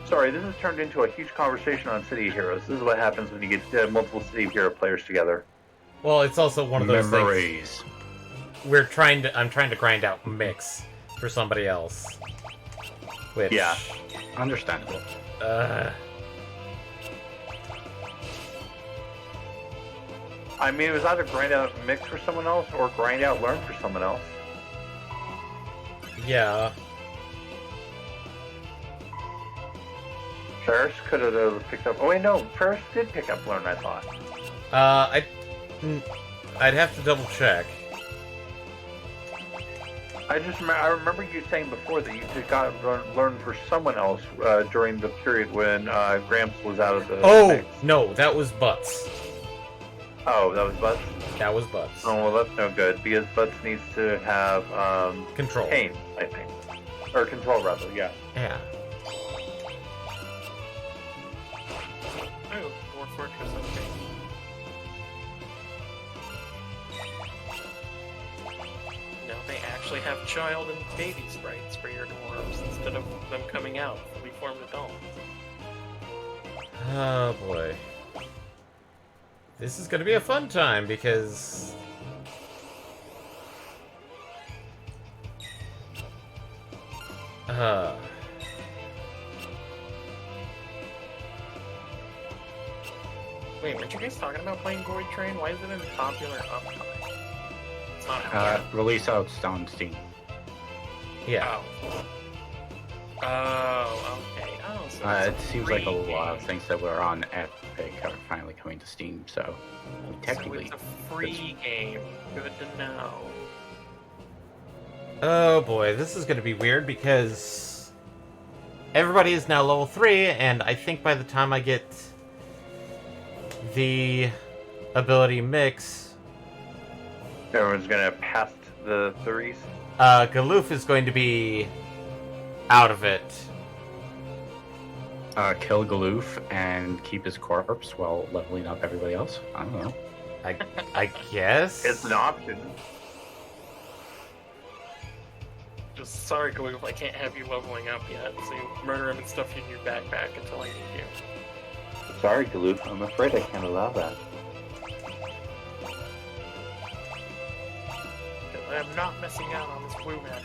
Sorry, this has turned into a huge conversation on City of Heroes. This is what happens when you get multiple City of Hero players together. Well, it's also one of those memories. Things. I'm trying to grind out mix for somebody else. Which, yeah, understandable. I mean, it was either grind out mix for someone else or grind out learn for someone else. Yeah. Ferris could have picked up. Oh wait, no, Ferris did pick up learn. I thought. I'd have to double check. I remember you saying before that you got learned for someone else during the period when Gramps was out of the mix. No, that was Butts. Oh, that was Butts? That was Butts. Oh, well, that's no good, because Butts needs to have Control. Cane, I think. Or Control, rather, yeah. Yeah. Oh, more fortress, okay. Now they actually have child and baby sprites for your dwarves instead of them coming out fully formed adults. Oh boy. This is gonna be a fun time because... Wait, weren't you guys talking about playing Gory Train? Why is it in popular uptime? It's not out. Release out on Steam. Yeah. Oh. Oh, okay. Oh, so it's It seems like a free lot of game. things that were on Epic are finally coming to Steam, so technically... So it's a free game. Good to know. Oh boy, this is gonna be weird because... everybody is now level 3, and I think by the time I get the ability mix, Everyone's gonna pass the 3s. Galoof is going to be out of it. Kill Galoof and keep his corpse while leveling up everybody else? I don't know. I guess? It's an option. Just sorry, Galoof, I can't have you leveling up yet, so you murder him and stuff you in your backpack until I need you. Sorry, Galoof. I'm afraid I can't allow that. I'm not missing out on this blue man.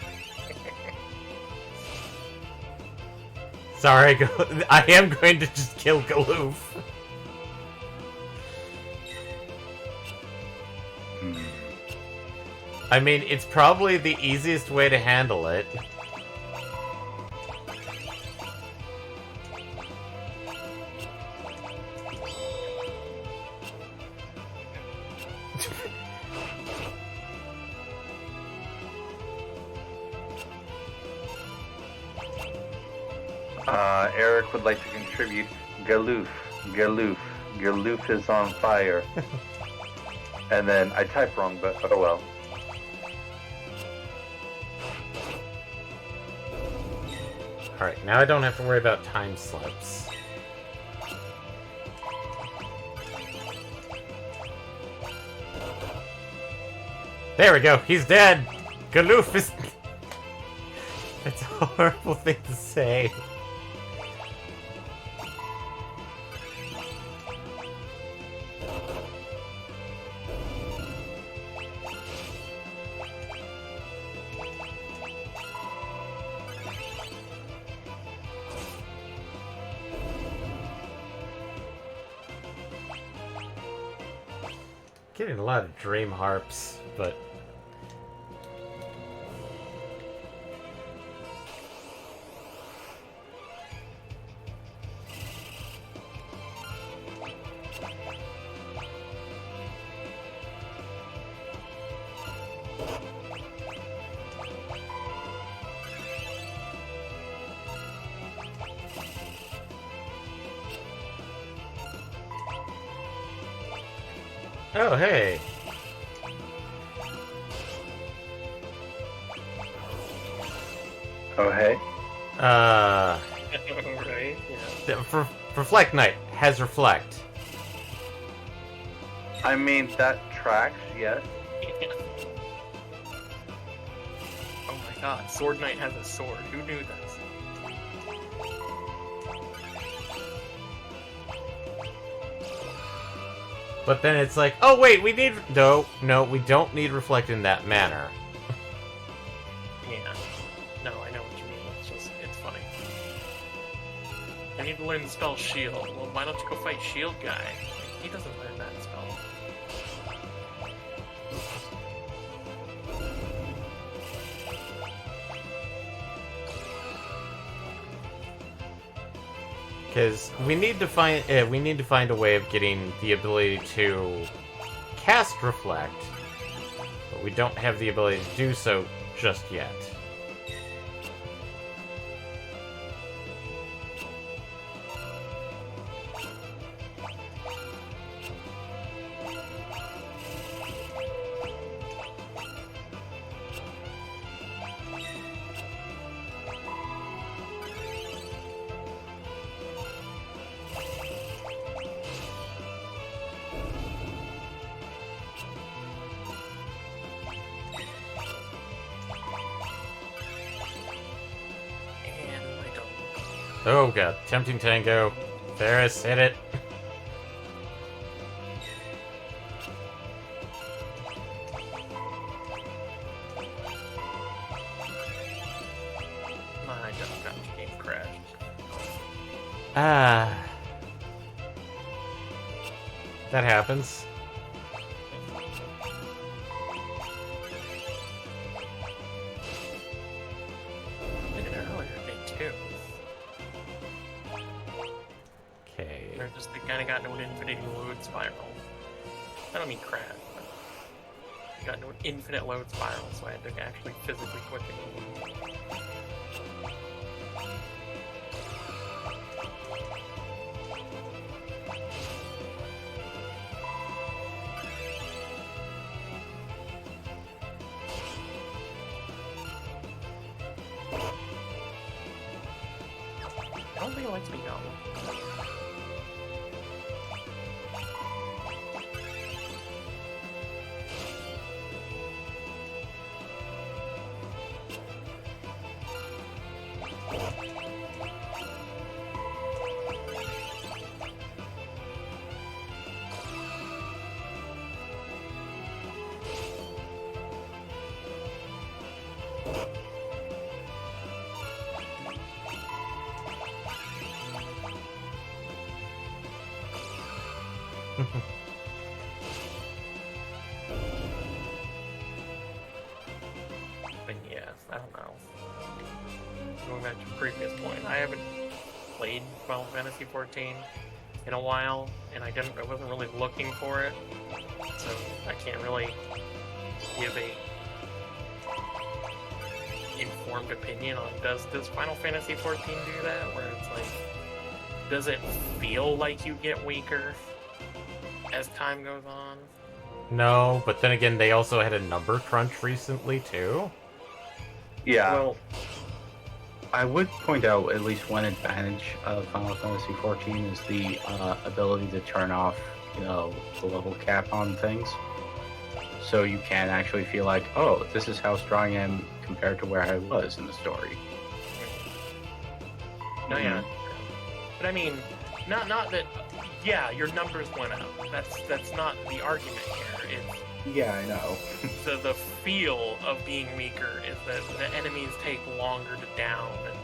Sorry, I am going to just kill Galoof. I mean, it's probably the easiest way to handle it. Eric would like to contribute Galoof, Galoof, Galoof is on fire. And then I typed wrong, but oh well. Alright, now I don't have to worry about time slips. There we go, he's dead! Galoof is... That's a horrible thing to say. Getting a lot of dream harps, but... Oh, hey! Oh hey. Right? Yeah. Reflect Knight has Reflect. I mean, that tracks, yes. Oh my god, Sword Knight has a sword. Who knew this? But then it's like, oh wait, we need... No, we don't need Reflect in that manner. Yeah. No, I know what you mean. It's just, it's funny. I need to learn the spell Shield. Well, why don't you go fight Shield Guy? He doesn't learn that spell. Because we need to find a way of getting the ability to cast Reflect, but we don't have the ability to do so just yet. And I don't. Oh god, tempting tango. Ferris, hit it. My Dungeon game crashed. Ah. That happens. I did it earlier today too. Okay. They're just they kind of got into an infinity load spiral. I don't mean crash, but they got into an infinite load spiral, so I had to actually physically quit the game. I don't think it likes me going. But yes, I don't know. Going back to the previous point, I haven't played Final Fantasy 14 in a while, and I wasn't really looking for it, so I can't really give a informed opinion on does Final Fantasy 14 do that, where it's like, does it feel like you get weaker as time goes on? No, but then again, they also had a number crunch recently, too. Yeah. Well, I would point out at least one advantage of Final Fantasy XIV is the ability to turn off, the level cap on things. So you can actually feel like, oh, this is how strong I am compared to where I was in the story. No, yeah. But I mean, not that. Yeah, your numbers went up. That's not the argument here. It's Yeah, I know. the feel of being weaker is that the enemies take longer to down, and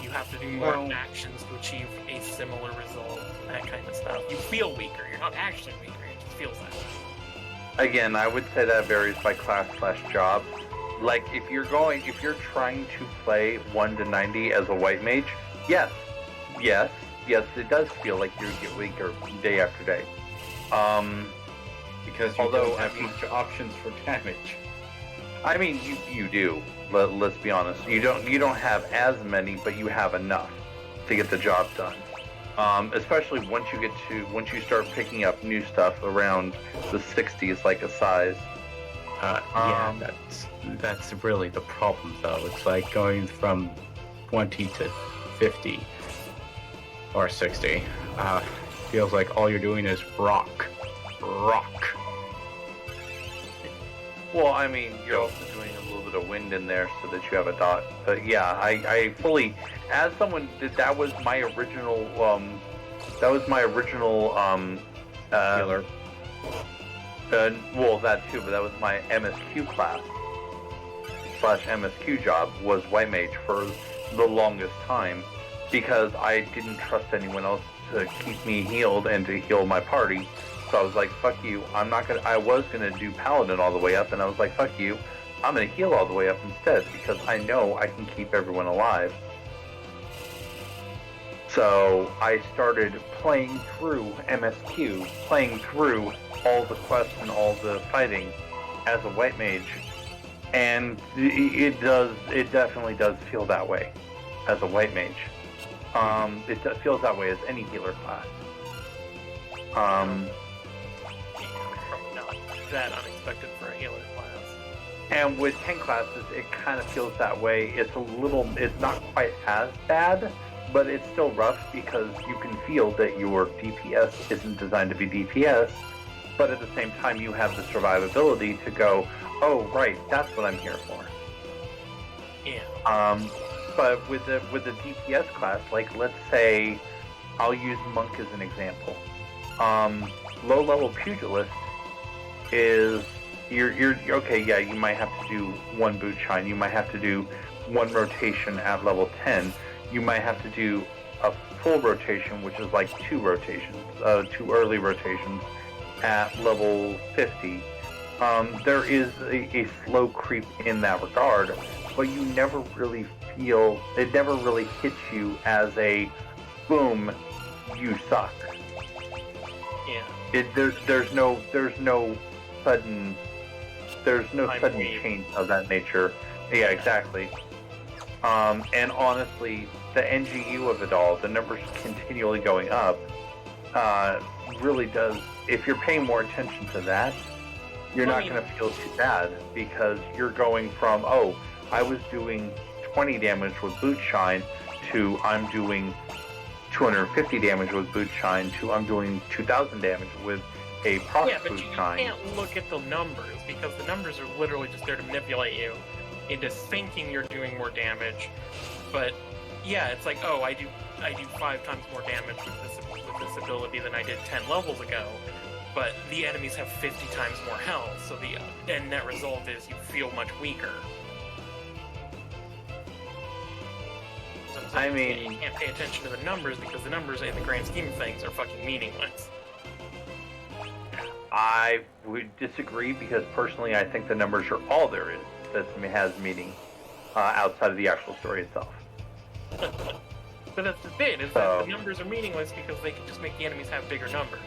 you have to do more Well- actions to achieve a similar result. That kind of stuff. You feel weaker. You're not actually weaker. It just feels that way. Again, I would say that varies by class/job. Like, if you're trying to play 1 to 90 as a white mage, yes, it does feel like you get weaker day after day. Because you Although, don't have I mean- much options for damage. I mean, you do. Let's be honest. You don't have as many, but you have enough to get the job done. Especially once you start picking up new stuff around the 60s, like a size. Yeah, that's really the problem, though. It's like going from 20 to 50 or 60. Feels like all you're doing is rock. Well, I mean, you're also doing a little bit of wind in there so that you have a dot. But yeah, I fully, as someone that was my original, Healer. well, that too, but that was my MSQ class / MSQ job was White Mage for the longest time because I didn't trust anyone else to keep me healed and to heal my party. So I was like, fuck you, I was gonna do Paladin all the way up, and I was like, fuck you, I'm gonna heal all the way up instead because I know I can keep everyone alive. So I started playing through MSQ, playing through all the quests and all the fighting as a White Mage, And it definitely does feel that way as a white mage. Feels that way as any healer class. Probably not that unexpected for a healer class. And with 10 classes, it kind of feels that way. It's not quite as bad, but it's still rough because you can feel that your DPS isn't designed to be DPS, but at the same time you have the survivability to go, oh, right, that's what I'm here for. Yeah. But with the DPS class, like let's say, I'll use Monk as an example. Low-level Pugilist is you're okay. Yeah, you might have to do one boot shine. You might have to do one rotation at level 10. You might have to do a full rotation, which is like two early rotations at level 50. There is a slow creep in that regard, but you never really feel, it never really hits you as a boom, you suck. Yeah. There's no sudden change of that nature. Yeah, exactly. And honestly, the NGU of it all, the numbers continually going up, really does. If you're paying more attention to that, you're not going to feel too bad because you're going from, oh, I was doing 20 damage with boot shine to I'm doing 250 damage with boot shine to I'm doing 2,000 damage with a proc boot shine. Yeah, but you can't look at the numbers because the numbers are literally just there to manipulate you into thinking you're doing more damage. But yeah, it's like, oh, I do 5 times more damage with this ability than I did 10 levels ago. But the enemies have 50 times more health, so the end net result is you feel much weaker. So I mean, you can't pay attention to the numbers because the numbers, in the grand scheme of things, are fucking meaningless. I would disagree because personally, I think the numbers are all there is that has meaning outside of the actual story itself. But that's the thing, is that the numbers are meaningless because they can just make the enemies have bigger numbers.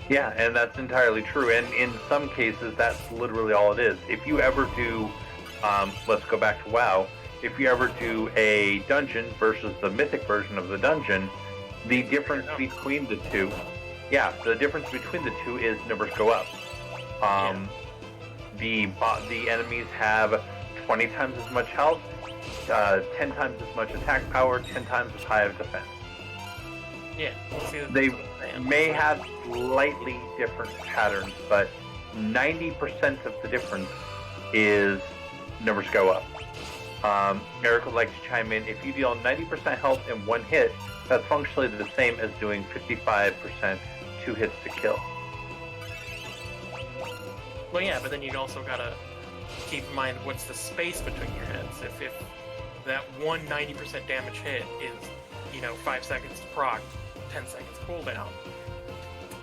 Yeah, and that's entirely true. And in some cases, that's literally all it is. If you ever do, let's go back to WoW, if you ever do a dungeon versus the mythic version of the dungeon, the difference between the two, is numbers go up. The enemies have 20 times as much health, 10 times as much attack power, 10 times as high of defense. Yeah, they may have slightly different patterns, but 90% of the difference is numbers go up. Eric would like to chime in. If you deal 90% health in one hit, that's functionally the same as doing 55% 2 hits to kill. Well, yeah, but then you also gotta keep in mind what's the space between your hits. If that one 90% damage hit is, 5 seconds to proc, 10 seconds cooldown,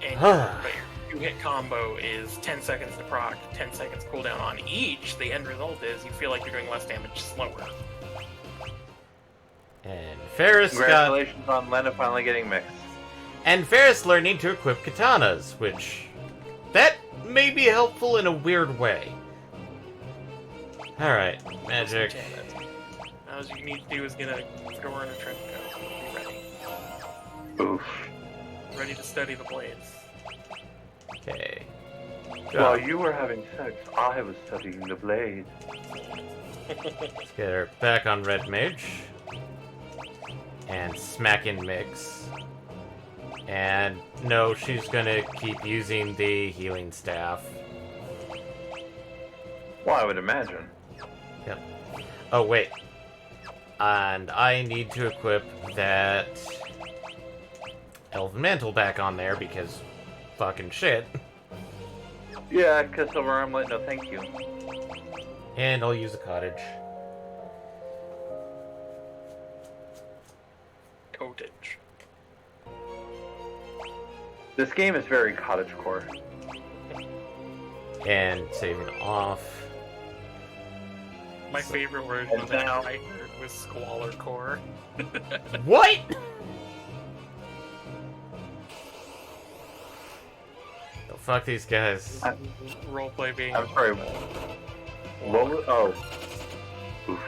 and but your 2-hit combo is 10 seconds to proc, 10 seconds cooldown on each, the end result is you feel like you're doing less damage slower. And Ferris Congratulations on Lena finally getting mixed. And Ferris learning to equip katanas, which that may be helpful in a weird way. Alright, magic. All you need to do is get a fedora and a trench coat. Be ready. Oof. Ready to study the blades. Okay. While you were having sex, I was studying the blade. Let's get her back on Red Mage. And smacking Mix. And no, she's gonna keep using the healing staff. Well, I would imagine. Yep. Oh, wait. And I need to equip that Elven Mantle back on there because fucking shit. Yeah, because Silver Armlet, no thank you. And I'll use a cottage. Cottage. This game is very cottagecore. And saving off. My favorite word And was now- I heard was squalor core. What? Fuck these guys. Roleplay being. I'm sorry. What was, oh. Oof.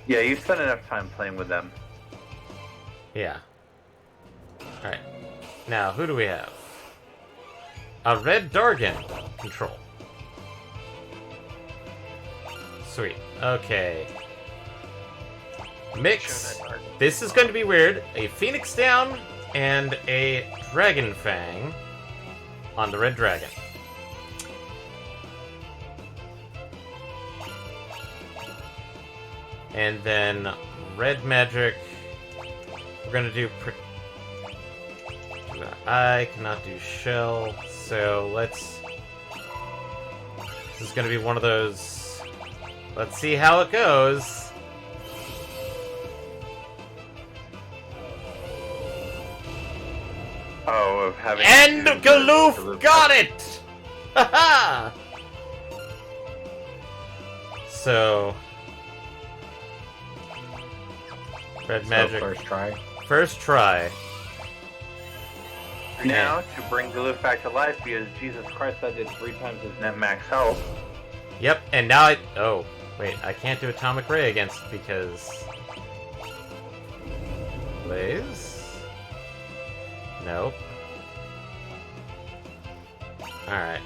Yeah, you spent enough time playing with them. Yeah. Alright. Now, who do we have? A red Dargan. Control. Sweet. Okay. Mix. This is going to be weird. A Phoenix down and a Dragon Fang on the red dragon. And then red magic. We're gonna do. I cannot do shell, so let's. This is gonna be one of those. Let's see how it goes. Oh, of having. And to- Galoof got it! Haha! So. Red magic. So first try. First try. Now, to bring Galoof back to life, because Jesus Christ, I did 3 times his net max health. Yep, and now I. Oh, wait, I can't do Atomic Ray against because. Blaze? Nope. Alright.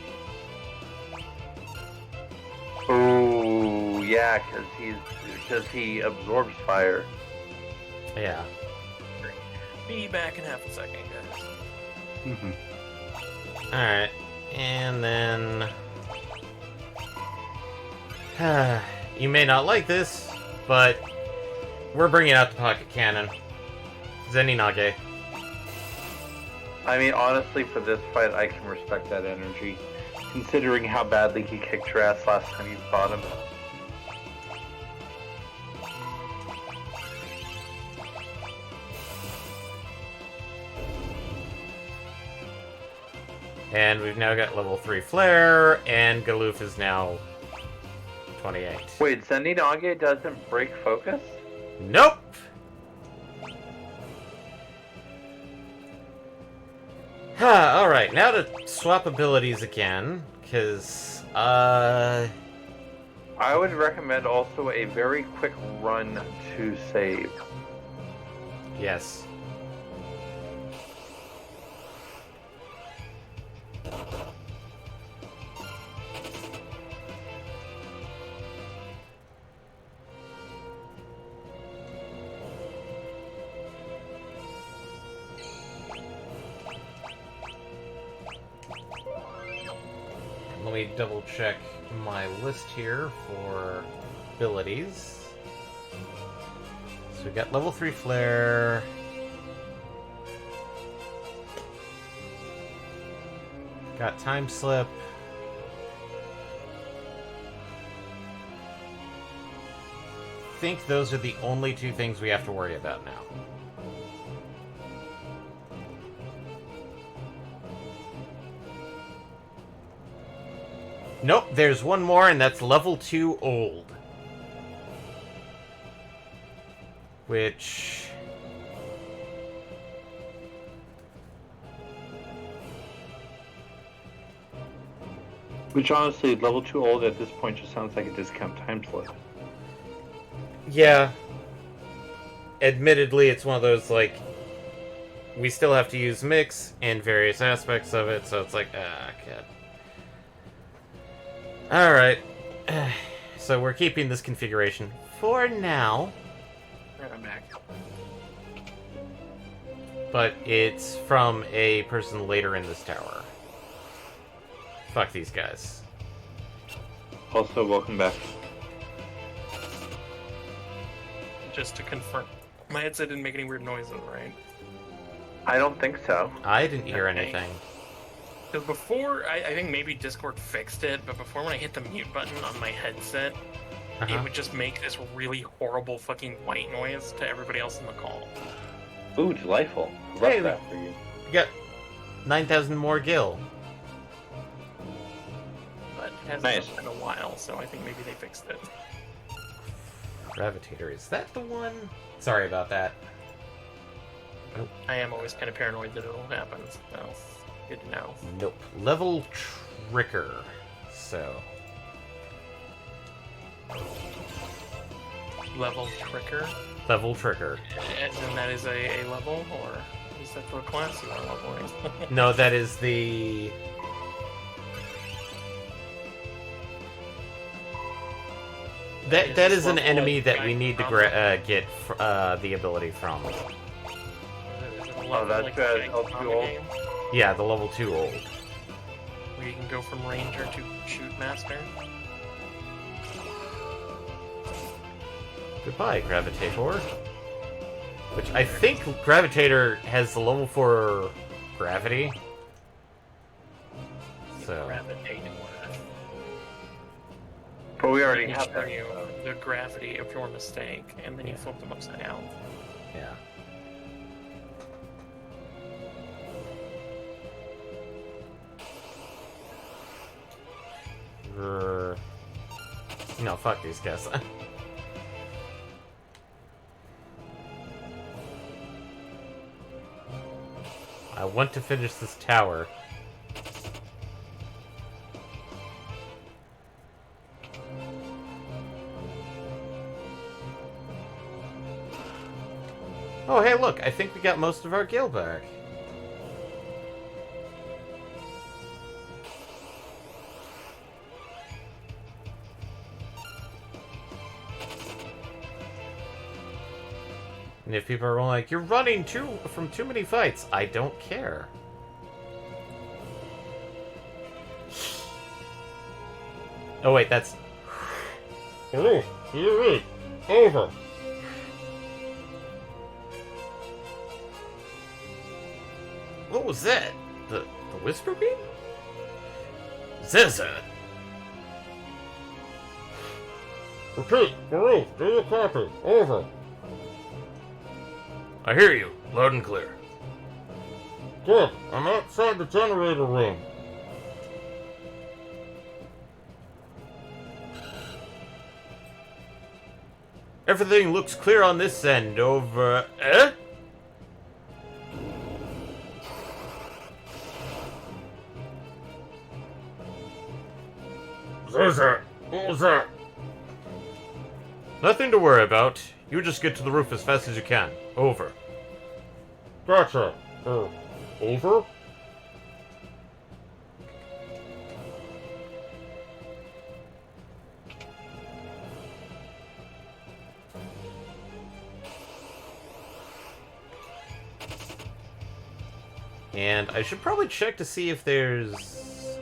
Ooh, yeah, because he absorbs fire. Yeah. Be back in half a second, guys. Mhm. Alright. And then. You may not like this, but. We're bringing out the Pocket Cannon. Zeninage. I mean, honestly, for this fight, I can respect that energy. Considering how badly he kicked your ass last time you fought him. And we've now got level 3 Flare, and Galoof is now 28. Wait, Zeninage doesn't break focus? Nope! Alright, now to swap abilities again, because, I would recommend also a very quick run to save. yes. Let me double check my list here for abilities. So we got level 3 Flare. Got Time Slip. I think those are the only 2 things we have to worry about now. Nope, there's one more, and that's level 2 Old. Which... Which honestly, level 2 old at this point just sounds like a discount time slip. Yeah. Admittedly, it's one of those, like... We still have to use mix in various aspects of it, so it's like, God. Alright. So we're keeping this configuration for now. Right, I'm back. But it's from a person later in this tower. Fuck these guys. Also, welcome back. Just to confirm, my headset didn't make any weird noises, right? I don't think so. I didn't hear Okay. anything. Because before, I think maybe Discord fixed it, but before when I hit the mute button on my headset, it would just make this really horrible fucking white noise to everybody else in the call. Ooh, delightful. Love Hey, that for you. We got 9,000 more gil. But it hasn't Nice. been a while, so I think maybe they fixed it. Gravitator, is that the one? Sorry about that. I am always kind of paranoid that it'll happen, so good to know. Nope. Level Tricker. So. Level Tricker? Level Tricker. As in that is a level, or is that for a class you are leveling? No, that is the... That is an enemy that we need to get the ability from. Is it a Oh, level that's like good. Jack Oh, Comic too old. game, Yeah, the level 2 old. where you can go from Ranger to Shoot Master? Goodbye, Gravitator. Which I think Gravitator has the level 4 gravity. So. Gravitator. But we already They have show that. you the gravity of your mistake, and then you flip them upside down. Yeah. No, fuck these guys. I want to finish this tower. Oh, hey, look, I think we got most of our gil back. And if people are like, you're running from too many fights, I don't care. Oh, wait, that's... Oh, you're right. Over. What was that? The whisper beam? Zezza! Repeat, Baruch, do you copy? Over. I hear you, loud and clear. Good, I'm outside the generator room. Everything looks clear on this end, over. Eh? What was that? Nothing to worry about. You just get to the roof as fast as you can. Over. Gotcha. Over? And I should probably check to see if there's...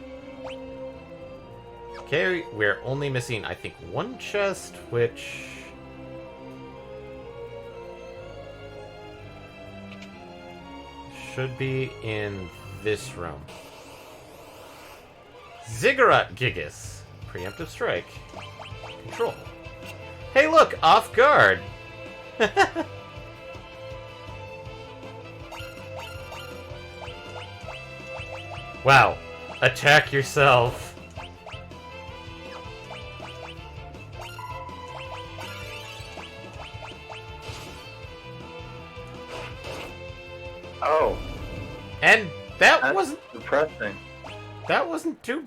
Okay, we're only missing, I think, one chest, which... should be in this room. Ziggurat Gigas. Preemptive strike. Control. Hey, look! Off guard! Wow. Attack yourself. Oh, And that that's wasn't... depressing. That wasn't too...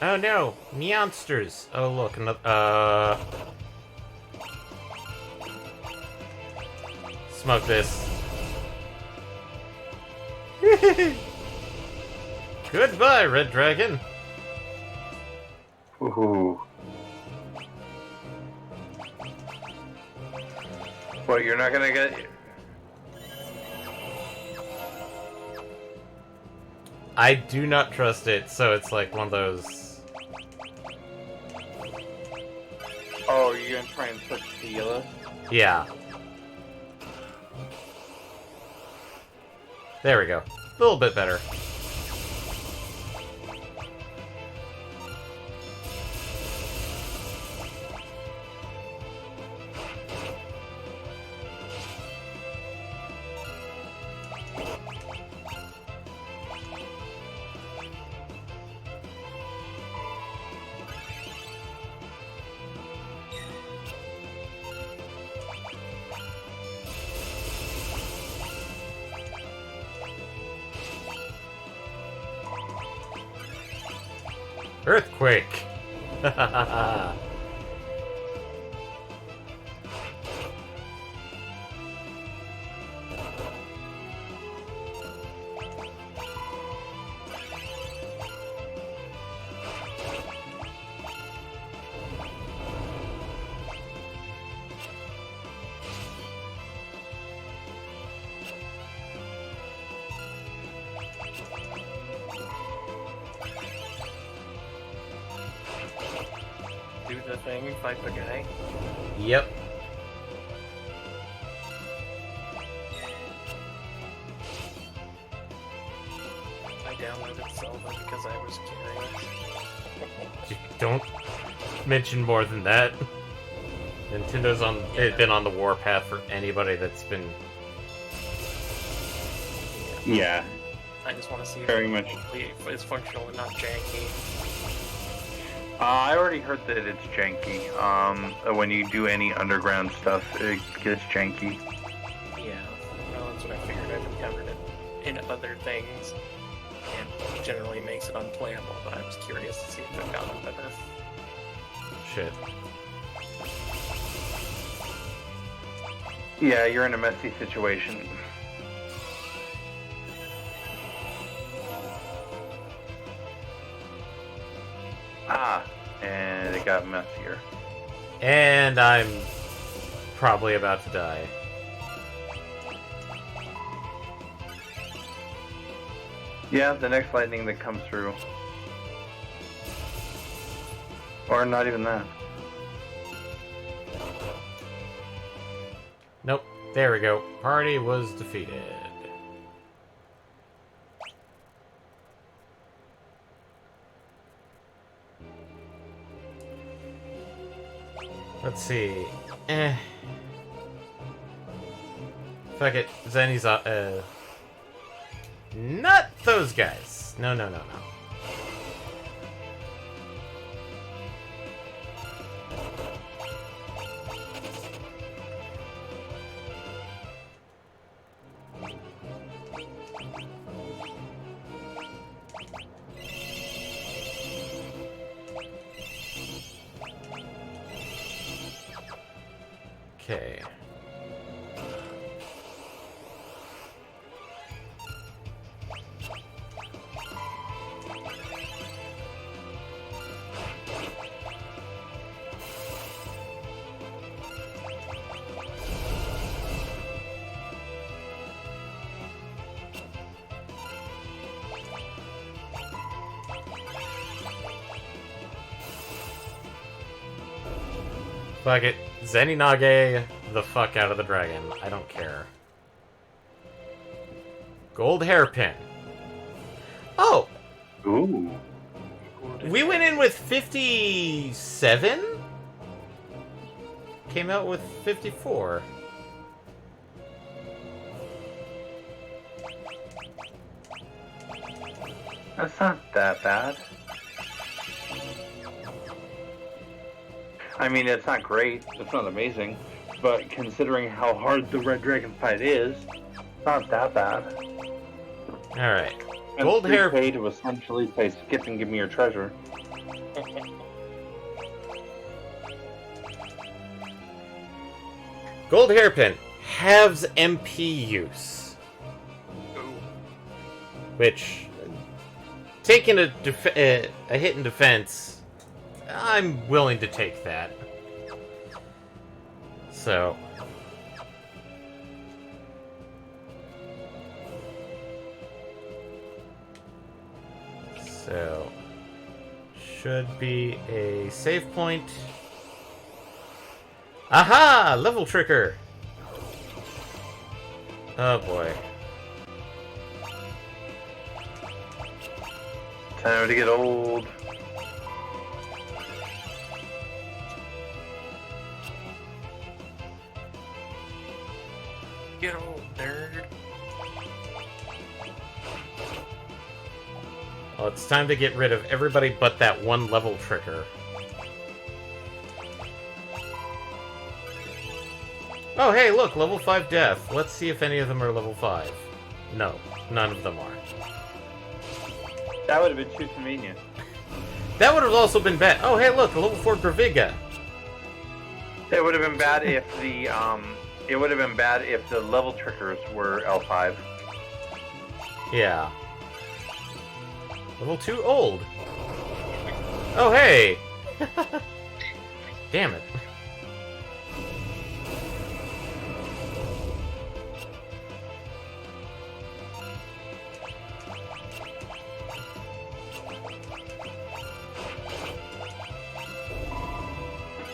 Oh no, monsters. Oh look, another, Smoke this. Goodbye, Red Dragon. Ooh. What, you're not gonna get... I do not trust it, so it's like one of those... Oh, you're gonna try and push Teela? Yeah. There we go. A little bit better. Earthquake! Do the thing, fight the guy. Yep. I downloaded Zelda because I was curious. Don't mention more than that. Nintendo's been on the warpath for anybody that's been. Yeah, I just want to see very much. if it's functional and not janky. I already heard that it's janky. When you do any underground stuff, it gets janky. Yeah, well, that's what I figured. I've encountered it in other things, and it generally makes it unplayable, but I was curious to see if it got better. Shit. Yeah, you're in a messy situation. And it got messier. And I'm probably about to die. Yeah, the next lightning that comes through. Or not even that. Nope. There we go. Party was defeated. Let's see. Fuck it. Zenny's not those guys. No. Okay. Fuck it. Zeninage the fuck out of the dragon. I don't care. Gold hairpin. Oh! Ooh. We went in with 57? Came out with 54. That's not that bad. I mean, it's not great. It's not amazing. But considering how hard the Red Dragon fight is, it's not that bad. Alright. And Gold hair. pay to essentially say, skip and give me your treasure. Gold hairpin. Halves MP use. Which, taking a hit in defense, I'm willing to take that. So. Should be a save point. Aha! Level tricker! Oh boy. Time to get old. Get old, nerd. Well, it's time to get rid of everybody but that one level tricker. Oh, hey, look, level 5 death. Let's see if any of them are level 5. No, none of them are. That would have been too convenient. That would have also been bad. Oh, hey, look, a level 4 Graviga. It would have been bad if the level triggers were L5. Yeah. Level 2 old. Oh, hey! Damn it.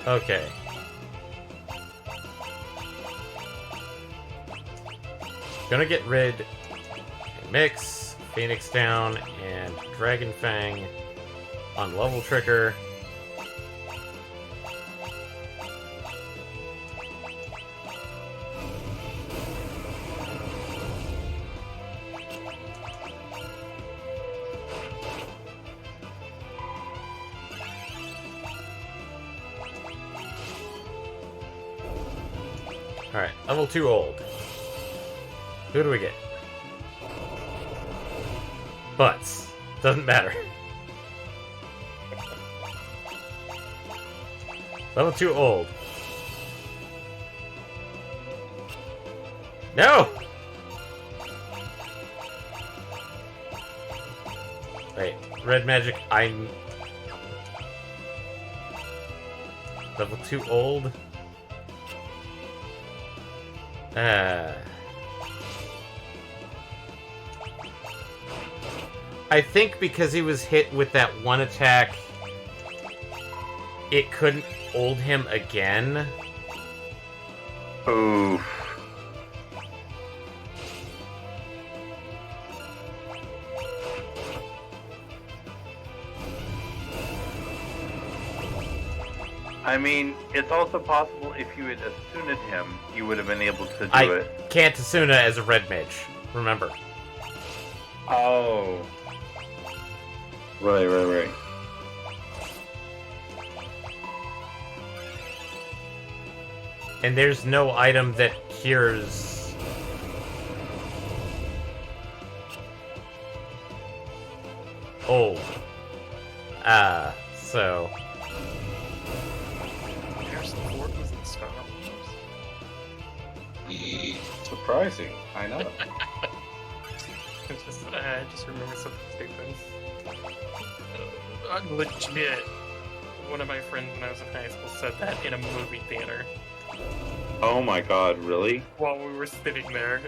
Okay. Gonna get rid, mix, Phoenix down, and Dragon Fang on level trigger. Alright, level 2 old. Who do we get? Butts. Doesn't matter. Level 2 old. No! Wait, red magic, I'm... Level 2 old? I think because he was hit with that one attack, it couldn't hold him again. Oof. I mean, it's also possible if you had Asuna'd him, you would have been able to do it. I can't Asuna as a red mage, remember. Oh. Right. And there's no item that cures... old. So... Harrison Ford was in Star Wars. Surprising. I know. I just remember something stupid. Legit, one of my friends when I was in high school said that in a movie theater. Oh my god, really? While we were sitting there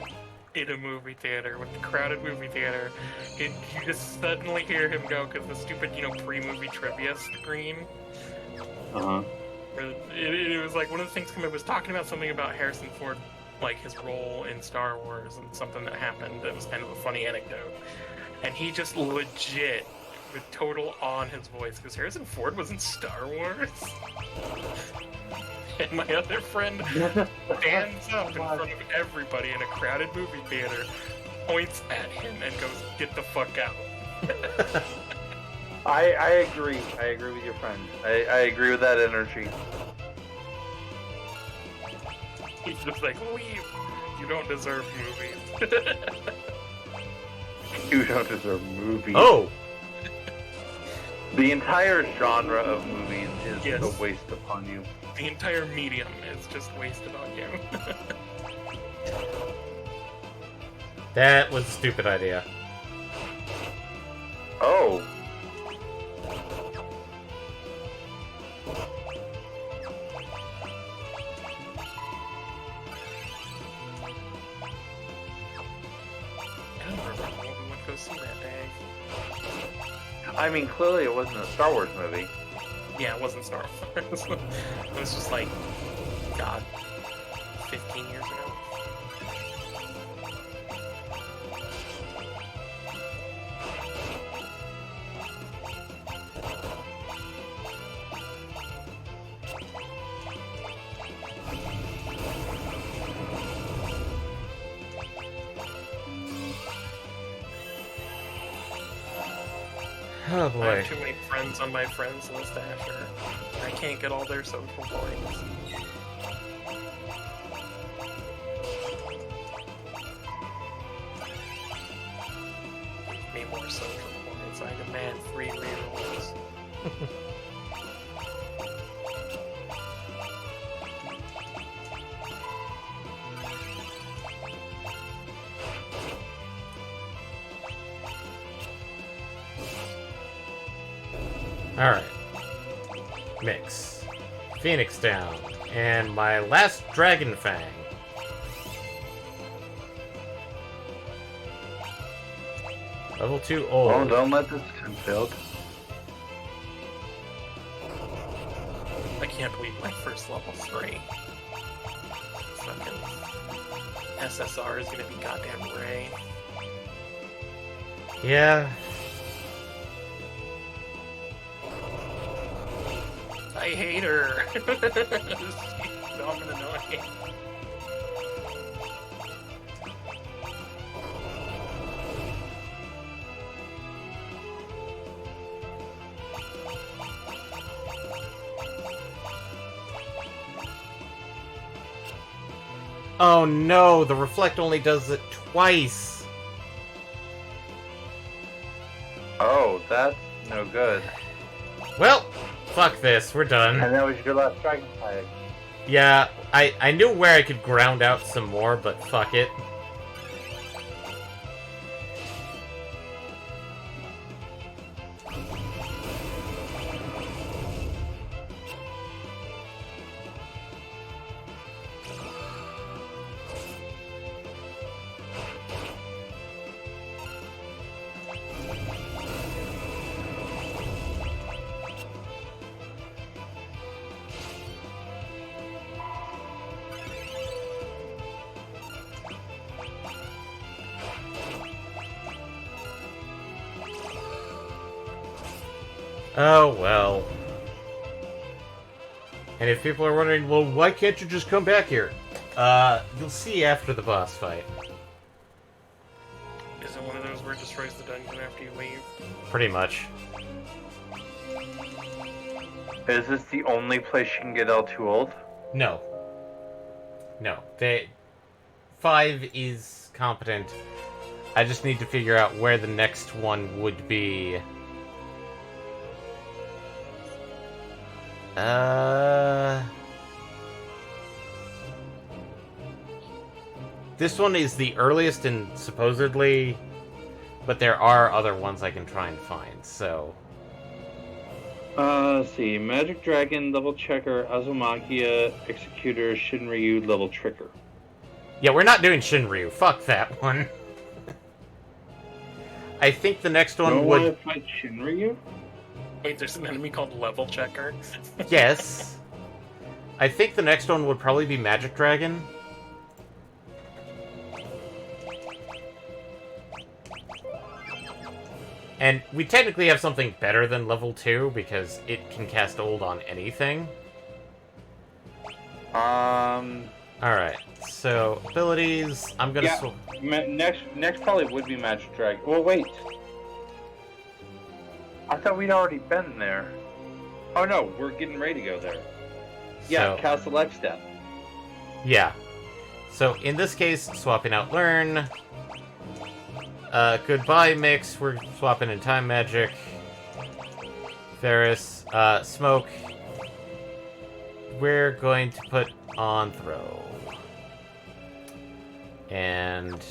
in a movie theater, with the crowded movie theater, and you just suddenly hear him go, because the stupid, pre-movie trivia screen. Uh-huh. It was like one of the things was talking about something about Harrison Ford, like his role in Star Wars and something that happened that was kind of a funny anecdote. And he just legit, with total awe in his voice, because Harrison Ford was in Star Wars. And my other friend stands up in front of everybody in a crowded movie theater, points at him, and goes, "Get the fuck out." I agree. I agree with your friend. I agree with that energy. He's just like, "Leave. You don't deserve movies." You don't deserve movies. Oh! The entire genre of movies is Yes. a waste upon you. The entire medium is just wasted on you. That was a stupid idea. Oh. I don't remember what we went to go see that day. I mean, clearly it wasn't a Star Wars movie. Yeah, it wasn't Star Wars. It was just like, God, 15 years ago. Oh I boy. have too many friends on my friends list, Asher. I can't get all their social points. Give me more social points. I demand free rerolls. Alright. Mix. Phoenix down. And my last Dragon Fang. Level 2 old. Oh, don't let this turn failed. I can't believe my first level 3. Fucking SSR is gonna be goddamn Ray. Yeah. I hate her. She's dumb and annoying. Oh no, the reflect only does it twice. Oh, that's no good. Well, fuck this, we're done. And that was your last dragon fire. Yeah, I knew where I could ground out some more, but fuck it. Oh, well. And if people are wondering, well, why can't you just come back here? You'll see after the boss fight. Is it one of those where it destroys the dungeon after you leave? Pretty much. Is this the only place you can get L2 old? No. No. 5 is competent. I just need to figure out where the next one would be. This one is the earliest and supposedly, but there are other ones I can try and find, so. Let's see. Magic Dragon, Level Checker, Azumaki, Executor, Shinryu, Level Tricker. Yeah, we're not doing Shinryu. Fuck that one. I think the next one Don't would. want to fight Shinryu? Wait, there's an enemy called Level Checker? Yes. I think the next one would probably be Magic Dragon. And we technically have something better than level 2 because it can cast Old on anything. Alright, so abilities. I'm gonna Next probably would be Magic Dragon. Well, wait. I thought we'd already been there. Oh no, we're getting ready to go there. Yeah, So- Castle Exstep. Yeah. So in this case, swapping out Learn. Goodbye Mix, we're swapping in Time Magic. Ferris, Smoke. We're going to put on Throw. And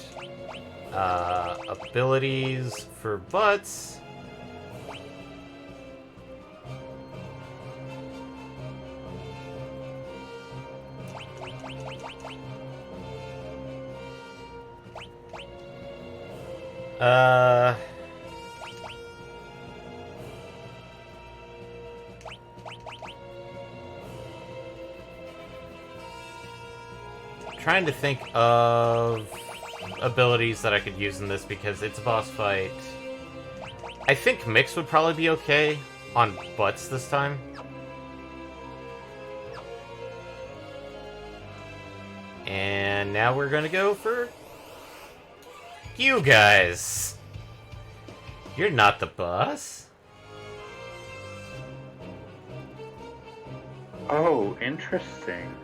abilities for Butts. Trying to think of abilities that I could use in this because it's a boss fight. I think Mix would probably be okay on Butts this time. And now we're gonna go for you guys. You're not the boss. Oh, interesting.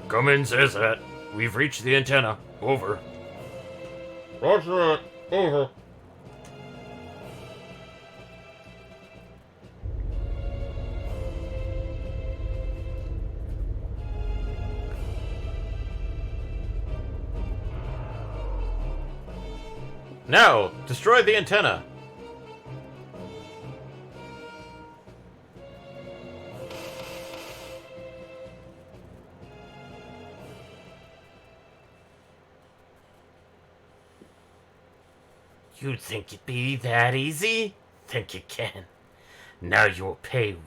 Come in, says that. We've reached the antenna. Over. Roger that. Over. Now, destroy the antenna. You think it'd be that easy? Think you can. Now you'll pay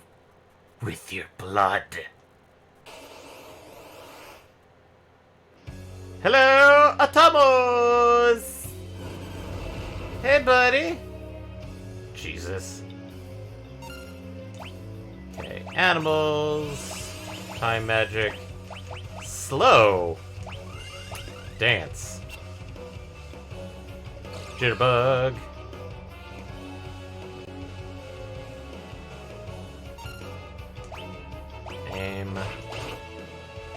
with your blood. Hello, Atomos! Hey, buddy. Jesus. Okay, animals. Time magic. Slow. Dance. Jitterbug. Aim.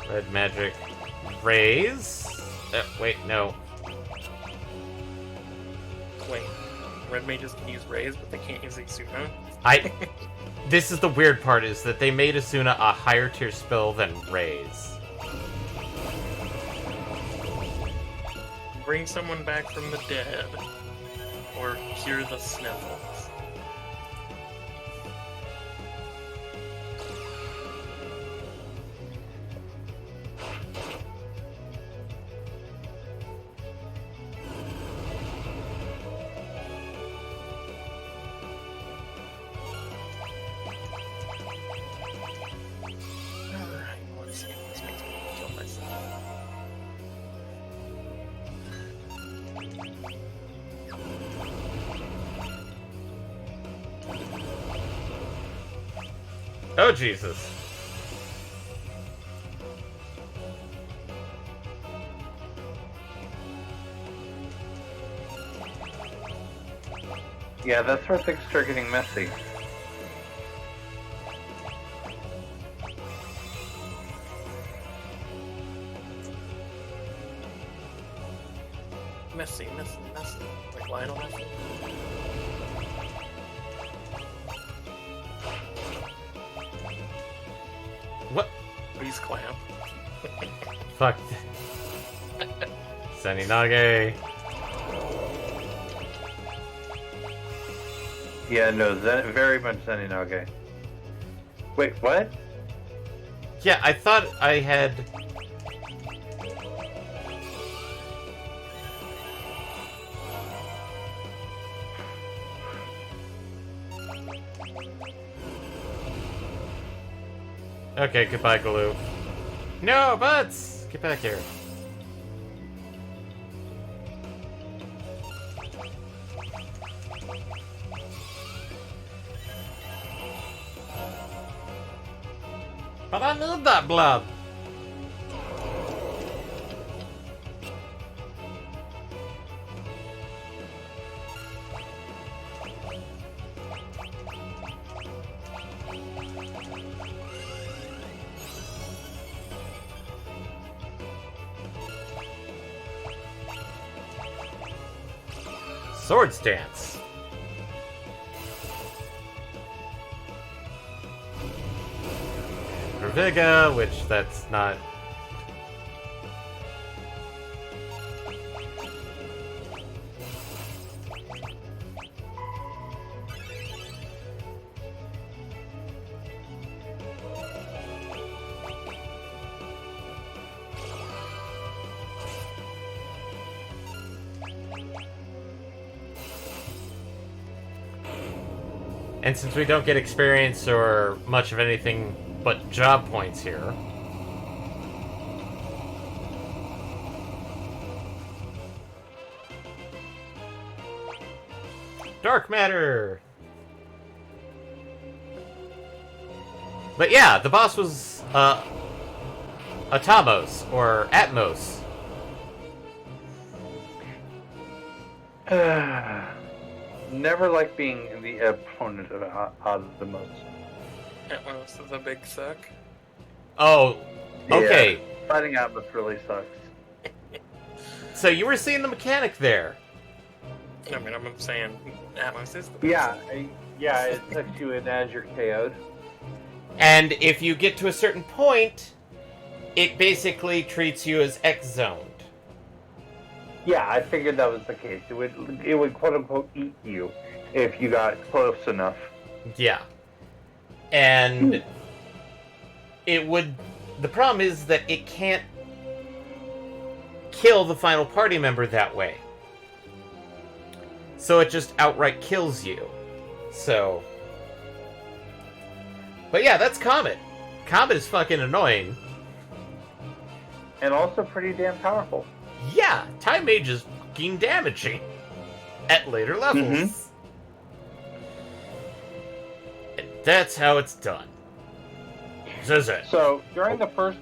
Red magic. Raise. Wait, no. Wait, red mages can use raise, but they can't use Isuna? This is the weird part, is that they made Asuna a higher tier spell than raise. Bring someone back from the dead, or cure the sniffles. Alright, let's see if this makes me kill myself. Oh, Jesus. Yeah, that's where things start getting messy. Messy. Like Lionel Messi. What? Please clamp. Fuck. Seninage. Yeah, no, very much Seninage. Wait, what? Yeah, I thought I had... Okay, goodbye, Galoo. No, Butts! Get back here. But I need that blood. Swords dance. Verviga, which that's not. And since we don't get experience or much of anything but job points here, dark matter. But yeah, the boss was Atamos or Atmos. Never like being the opponent of Atmos. Atmos is a big suck. Oh, okay. Yeah, fighting Atmos really sucks. So you were seeing the mechanic there. I mean, I'm saying Atmos is the best. Yeah, it sucks you in as you're KO'd. And if you get to a certain point, it basically treats you as X-zoned. Yeah, I figured that was the case. It would quote unquote eat you if you got close enough. Yeah. And it would... The problem is that it can't kill the final party member that way. So it just outright kills you. So... But yeah, that's Comet. Comet is fucking annoying. And also pretty damn powerful. Yeah, Time Mage is fucking damaging. At later levels. And that's how it's done. Zizit. So during the first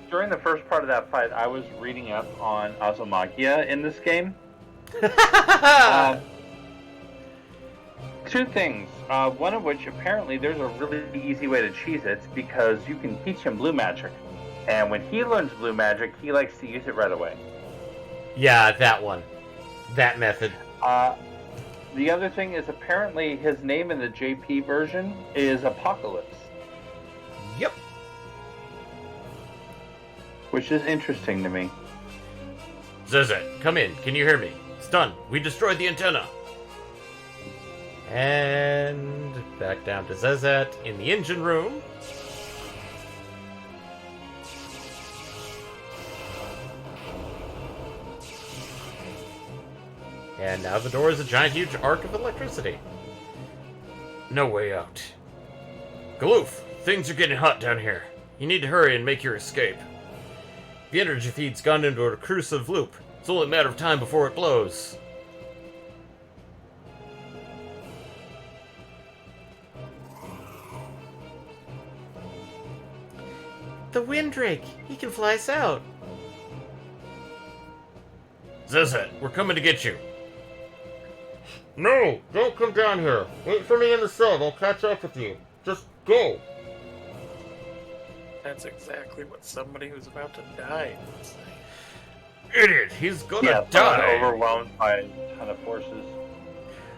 part of that fight, I was reading up on Azumagia in this game. Two things. One of which apparently there's a really easy way to cheese it because you can teach him blue magic, and when he learns blue magic, he likes to use it right away. Yeah, that one. That method. The other thing is apparently his name in the JP version is Apocalypse, Yep. which is interesting to me. Zizit, come in. Can you hear me? It's done. We destroyed the antenna. And back down to Zezet in the engine room. And now the door is a giant, huge arc of electricity. No way out. Galoof, things are getting hot down here. You need to hurry and make your escape. The energy feed's gone into a recursive loop. It's only a matter of time before it blows. The Windrake! He can fly us out! Zizit, we're coming to get you. No! Don't come down here! Wait for me in the sub, I'll catch up with you. Just go! That's exactly what somebody who's about to die would say. Idiot! He's gonna die! Overwhelmed by a ton of forces.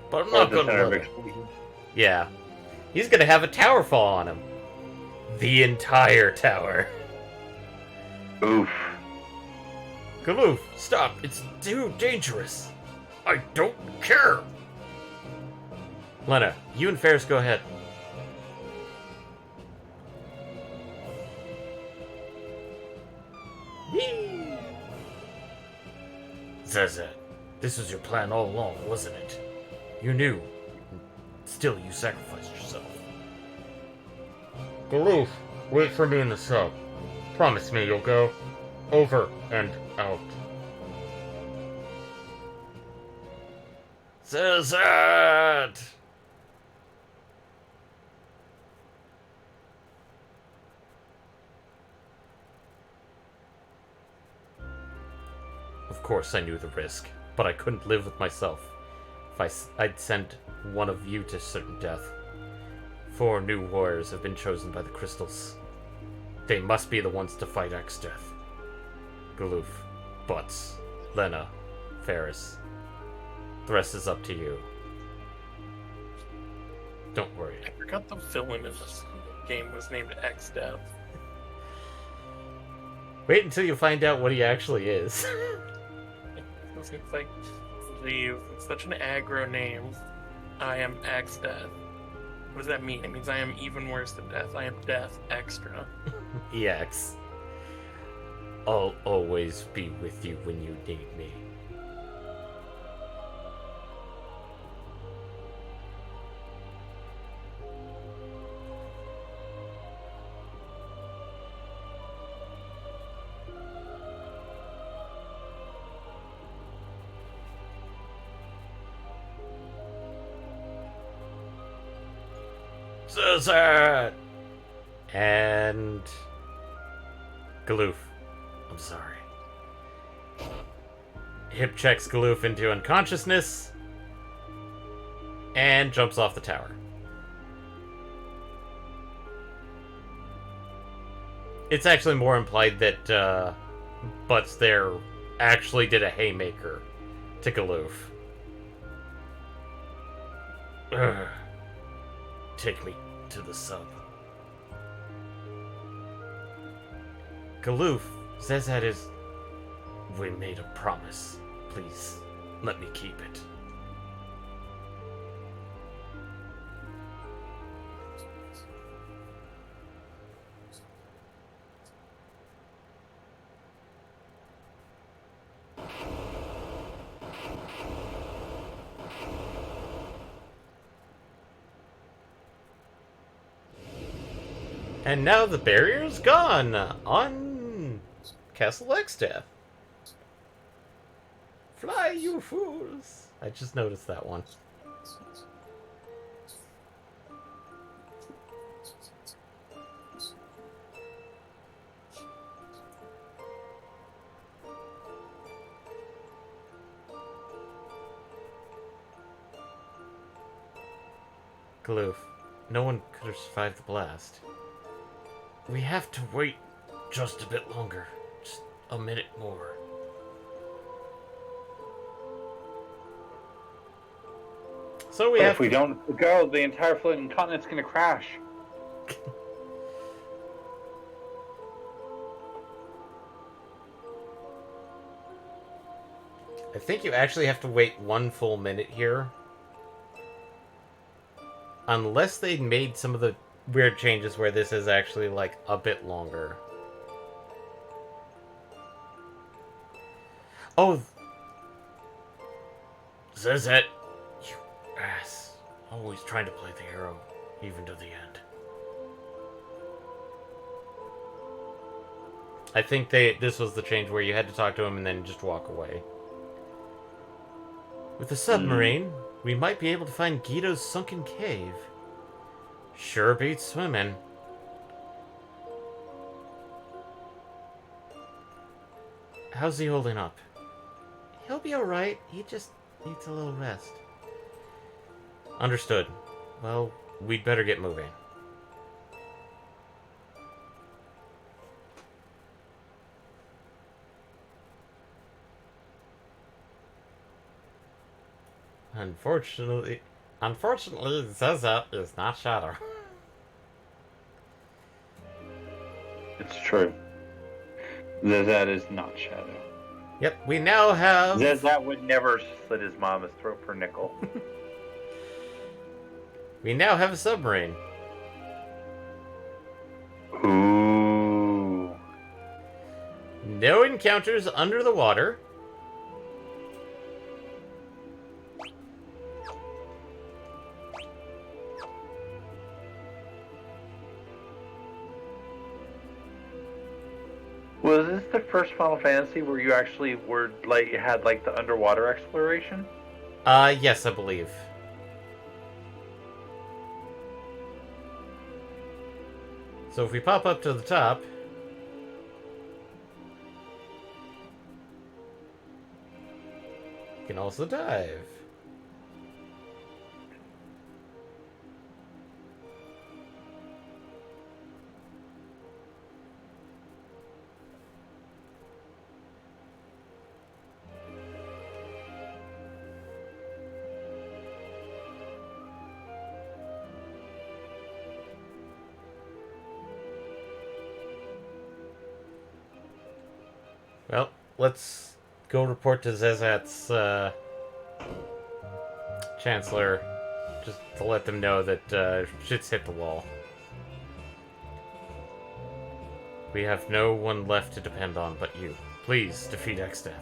But I'm not gonna let him. Yeah. He's gonna have a tower fall on him. The entire tower. Oof. Galoof, stop! It's too dangerous! I don't care! Lena, you and Ferris go ahead. Yee! Zezet, this was your plan all along, wasn't it? You knew. Still, you sacrificed yourself. Galoof, wait for me in the sub. Promise me you'll go over and out. Zezet! Of course I knew the risk, but I couldn't live with myself. If I'd sent one of you to certain death. 4 new warriors have been chosen by the crystals. They must be the ones to fight X-Death. Galoof, Butts, Lena, Ferris. The rest is up to you. Don't worry. I forgot the villain in this game was named X-Death. Wait until you find out what he actually is. It's like, geez, it's such an aggro name. I am X-Death. What does that mean? It means I am even worse than death. I am death extra. EX. I'll always be with you when you need me. Zizit! And Galoof. I'm sorry. Hip checks Galoof into unconsciousness and jumps off the tower. It's actually more implied that Butts there actually did a haymaker to Galoof. Ugh. Take me to the sub. Galoof, Zezet is... We made a promise. Please, Let me keep it. And now the barrier's gone on Castle Exdeath. Fly, you fools! I just noticed that one. Gloof, no one could have survived the blast. We have to wait just a bit longer. Just a minute more. So we But have if we don't go, the entire floating continent's gonna crash. I think you actually have to wait 1 full minute here. Unless they made some of the weird changes where this is actually, like, a bit longer. Oh! Zezet! You ass. Always trying to play the hero, even to the end. I think this was the change where you had to talk to him and then just walk away. With the submarine, we might be able to find Guido's sunken cave. Sure beats swimming. How's he holding up? He'll be alright. He just needs a little rest. Understood. Well, we'd better get moving. Unfortunately, Zezet is not Shadow. It's true. Zezat is not Shadow. Yep, we now have... Zezat would never slit his mama's throat for nickel. We now have a submarine. Ooh. No encounters under the water. Was this the first Final Fantasy where you actually were like had like the underwater exploration? Yes, I believe. So if we pop up to the top, you can also dive. Well, let's go report to Zezat's Chancellor, just to let them know that shit's hit the wall. We have no one left to depend on but you. Please, defeat Exdeath.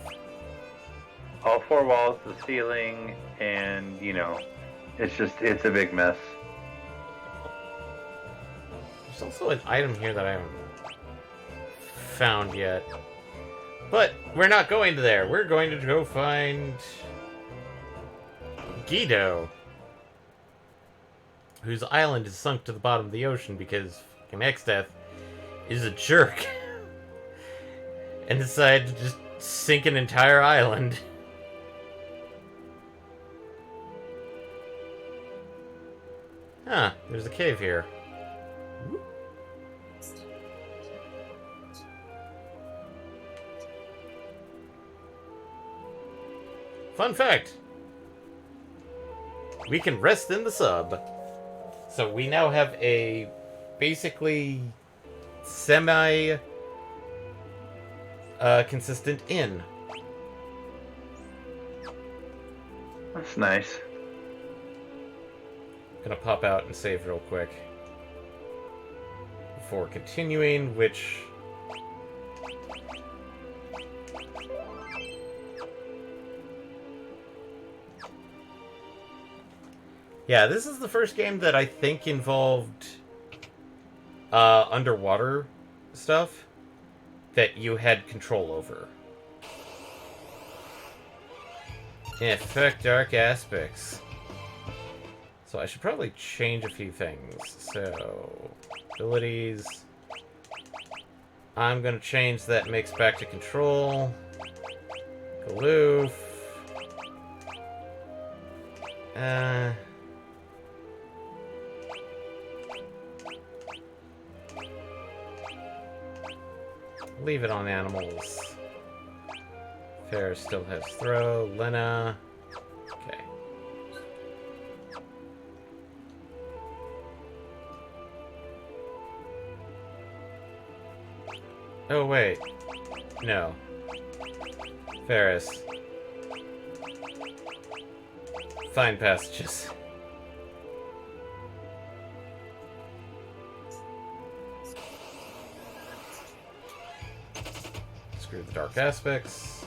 All 4 walls, the ceiling, and it's a big mess. There's also an item here that I haven't found yet. But we're not going to there. We're going to go find Guido, whose island is sunk to the bottom of the ocean because fucking Exdeath is a jerk and decided to just sink an entire island. Huh, there's a cave here. Fun fact. We can rest in the sub. So we now have a basically semi consistent inn. That's nice. Gonna pop out and save real quick before continuing, which... Yeah, this is the first game that I think involved underwater stuff that you had control over. Yeah, affect dark aspects. So I should probably change a few things. So, abilities. I'm gonna change that mix back to control. Galoof. Leave it on animals. Fair still has throw. Lena. Okay. Oh, wait. No. Ferris. Find passages. Screw the dark aspects.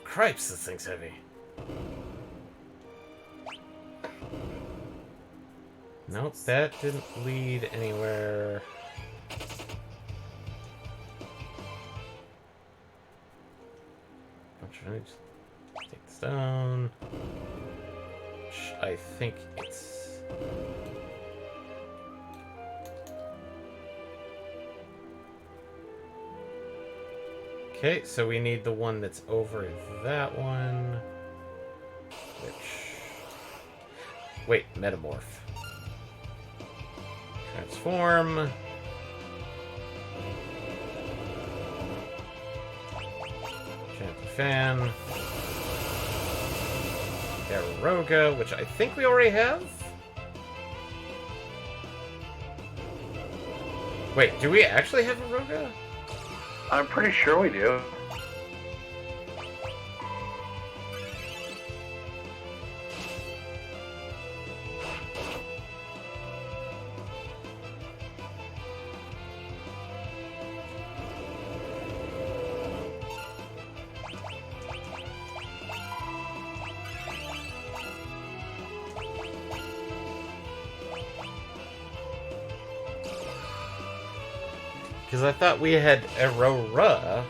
Cripes, this thing's heavy. Nope, that didn't lead anywhere. Take this down. I think it's... Okay, so we need the one that's over that one. Which... Wait, metamorph. Transform. Champion Fan. Garoga, which I think we already have? Wait, do we actually have a Roga? I'm pretty sure we do. Because I thought we had Aurora.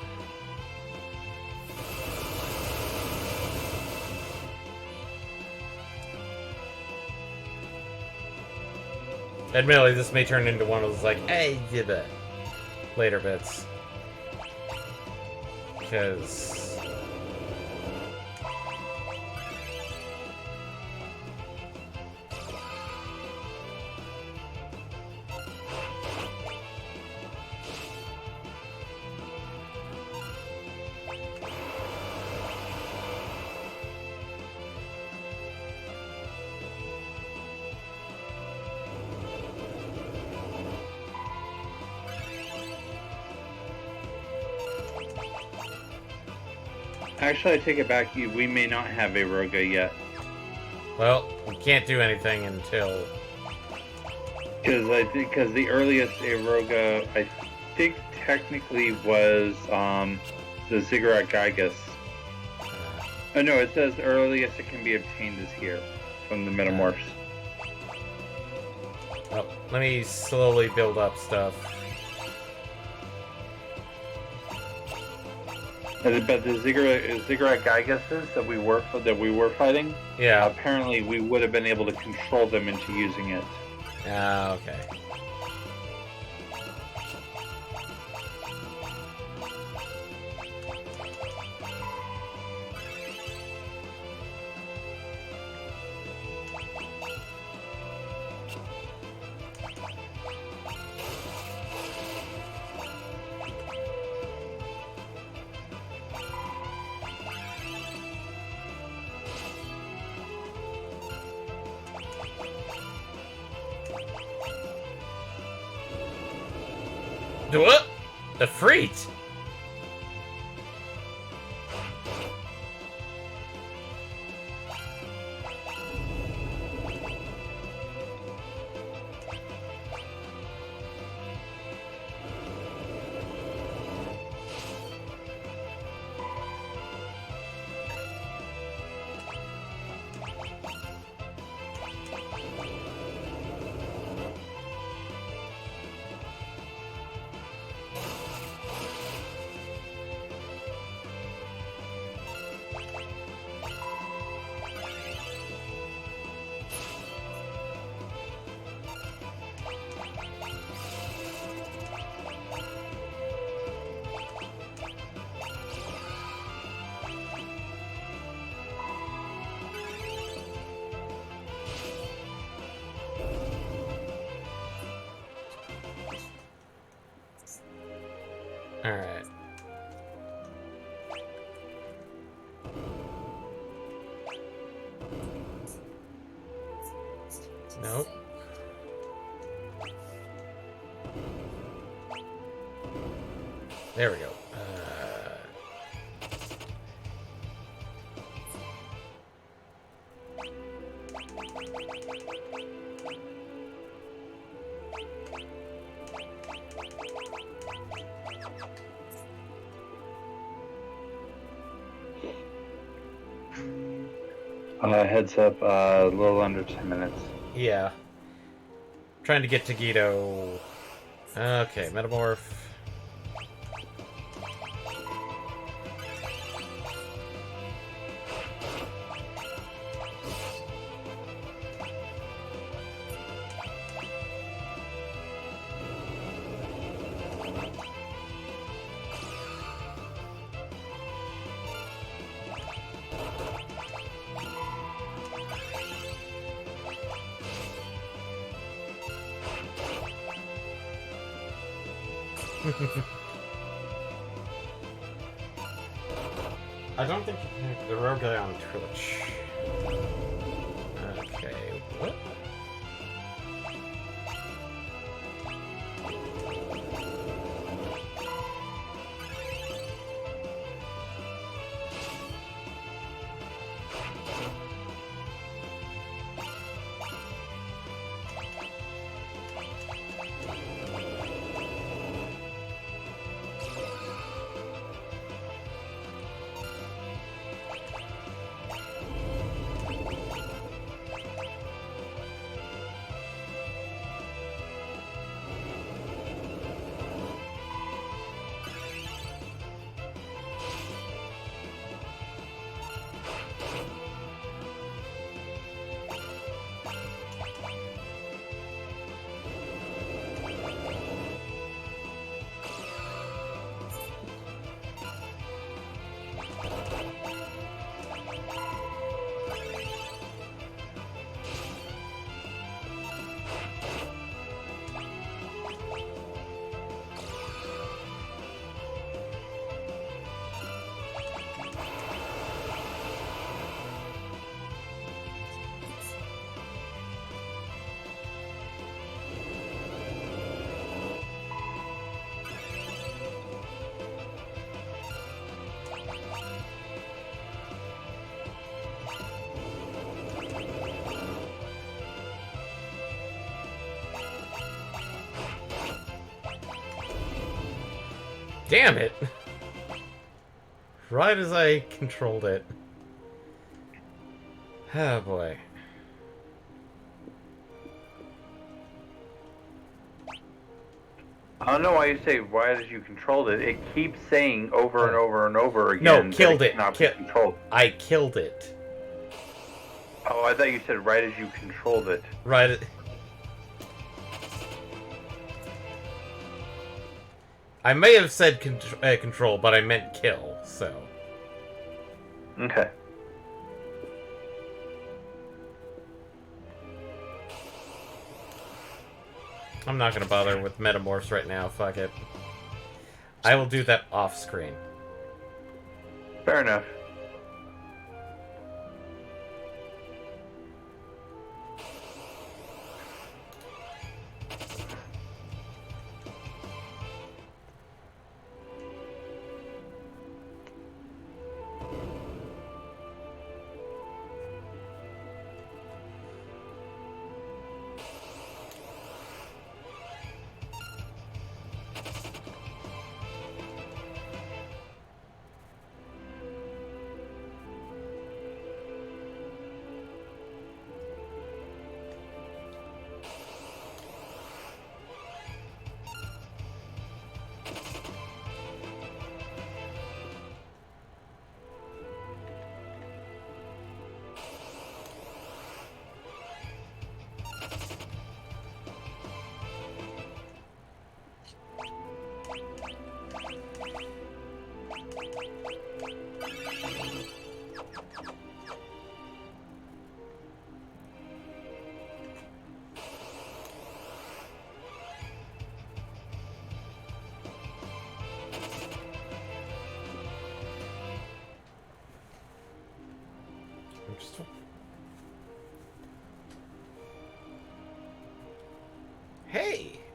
Admittedly, this may turn into one of those, like, hey, did that later bits. Because... Actually, I take it back. We may not have a Roga yet. Well, we can't do anything until... Because the earliest Aeroga, I think, technically was the Ziggurat Gygus. Oh no, it says earliest it can be obtained is here from the Metamorphs. Well, let me slowly build up stuff. But the Ziggurat Gyguses that we were fighting, Yeah. apparently we would have been able to control them into using it. Okay. What? A freet? Alright. Nope. There we go. Heads up, a little under 10 minutes. Yeah. Trying to get to Guido. Okay, Metamorph. I don't think the rogue guy on Twitch. Okay, what? Damn it! Right as I controlled it. Oh boy. I don't know why you say right as you controlled it. It keeps saying over and over and over again. No, killed that it. Not be controlled. I killed it. Oh, I thought you said right as you controlled it. Right. I may have said control, but I meant kill, so. Okay. I'm not gonna bother with metamorphs right now, fuck it. I will do that off screen. Fair enough.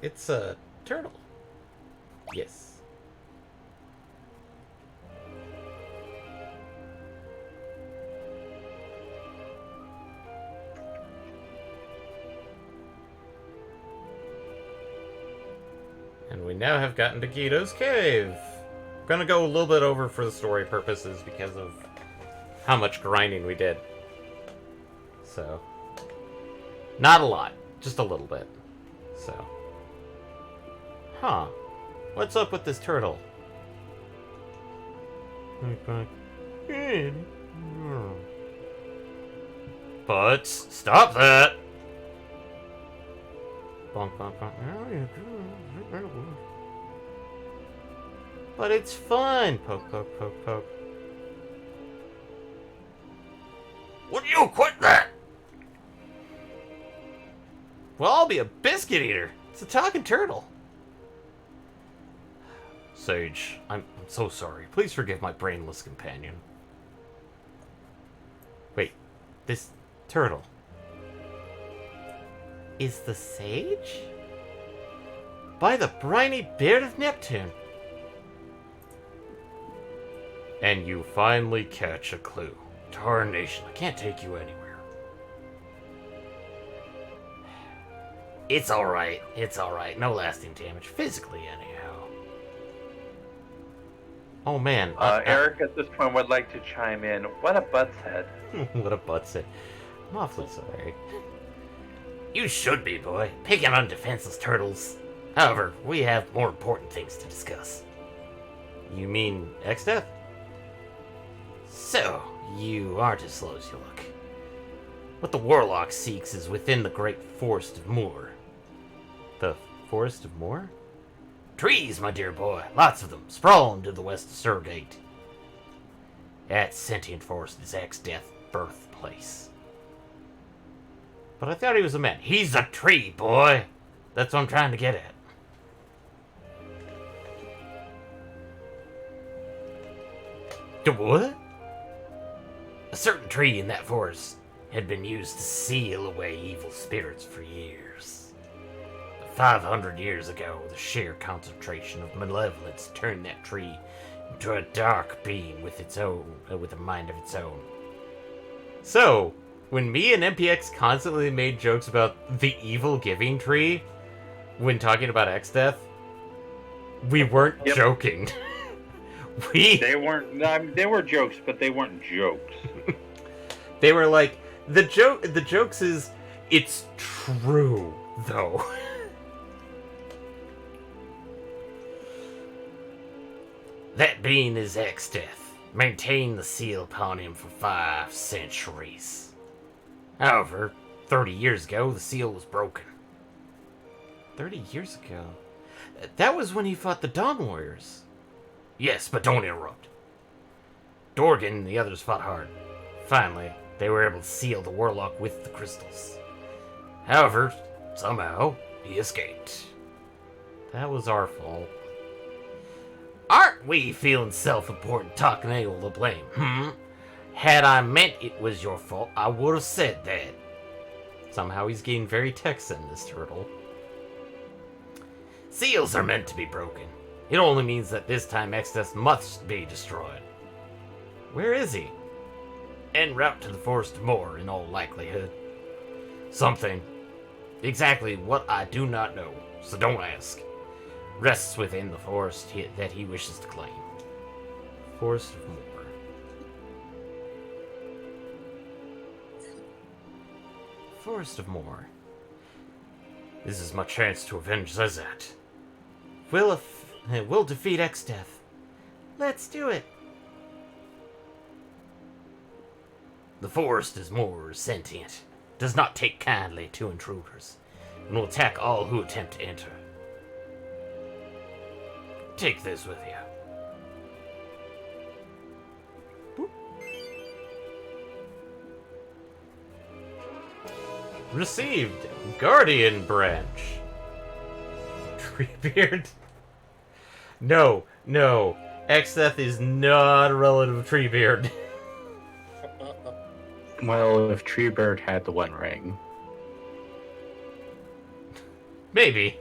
It's a turtle. Yes. And we now have gotten to Guido's cave. I'm gonna go a little bit over for the story purposes because of how much grinding we did. So, not a lot, just a little bit. So, huh? What's up with this turtle? But stop that! Bonk, bonk, bonk. But it's fun! Poke, poke, poke, poke. Would you quit that? Well, I'll be a biscuit eater. It's a talking turtle. Sage, I'm so sorry. Please forgive my brainless companion. Wait, this turtle is the sage? By the briny beard of Neptune. And you finally catch a clue. Tarnation, I can't take you anywhere. It's alright. It's alright. No lasting damage. Physically, anyhow. Oh, man. Eric at this point would like to chime in. What a butt's head. What a butt set. I'm awfully sorry. You should be, boy. Picking on defenseless turtles. However, we have more important things to discuss. You mean X-Death? So, you aren't as slow as you look. What the Warlock seeks is within the great Forest of Moor. The Forest of Moor? Trees, my dear boy. Lots of them, sprawling to the west of Surgate. That sentient forest is X-Death's birthplace. But I thought he was a man. He's a tree, boy! That's what I'm trying to get at. The what? A certain tree in that forest had been used to seal away evil spirits for years. But 500 years ago, the sheer concentration of malevolence turned that tree into a dark being with a mind of its own. So, when me and MPX constantly made jokes about the evil giving tree when talking about X-Death, we weren't joking. They weren't. I mean, they were jokes, but they weren't jokes. They were like, the jokes is, it's true, though. That being is X-Death. Maintained the seal upon him for 5 centuries. However, 30 years ago, the seal was broken. 30 years ago? That was when he fought the Dawn Warriors. Yes, but don't interrupt. Dorgan and the others fought hard. Finally, they were able to seal the Warlock with the crystals. However, somehow, he escaped. That was our fault. Aren't we feeling self-important talking anyone to blame, Had I meant it was your fault, I would have said that. Somehow he's getting very Texan, this turtle. Seals are meant to be broken. It only means that this time X-Death must be destroyed. Where is he? En route to the Forest of Moor, in all likelihood. Something. Exactly what I do not know, so don't ask. Rests within the forest that he wishes to claim. Forest of Moor. Forest of Moor. This is my chance to avenge Zezat. We'll defeat X-Death. Let's do it. The Forest is more sentient, does not take kindly to intruders, and will attack all who attempt to enter. Take this with you. Boop. Received. Guardian Branch. Treebeard? No. X-Death is not a relative of Treebeard. Well, if Treebird had the One Ring. Maybe.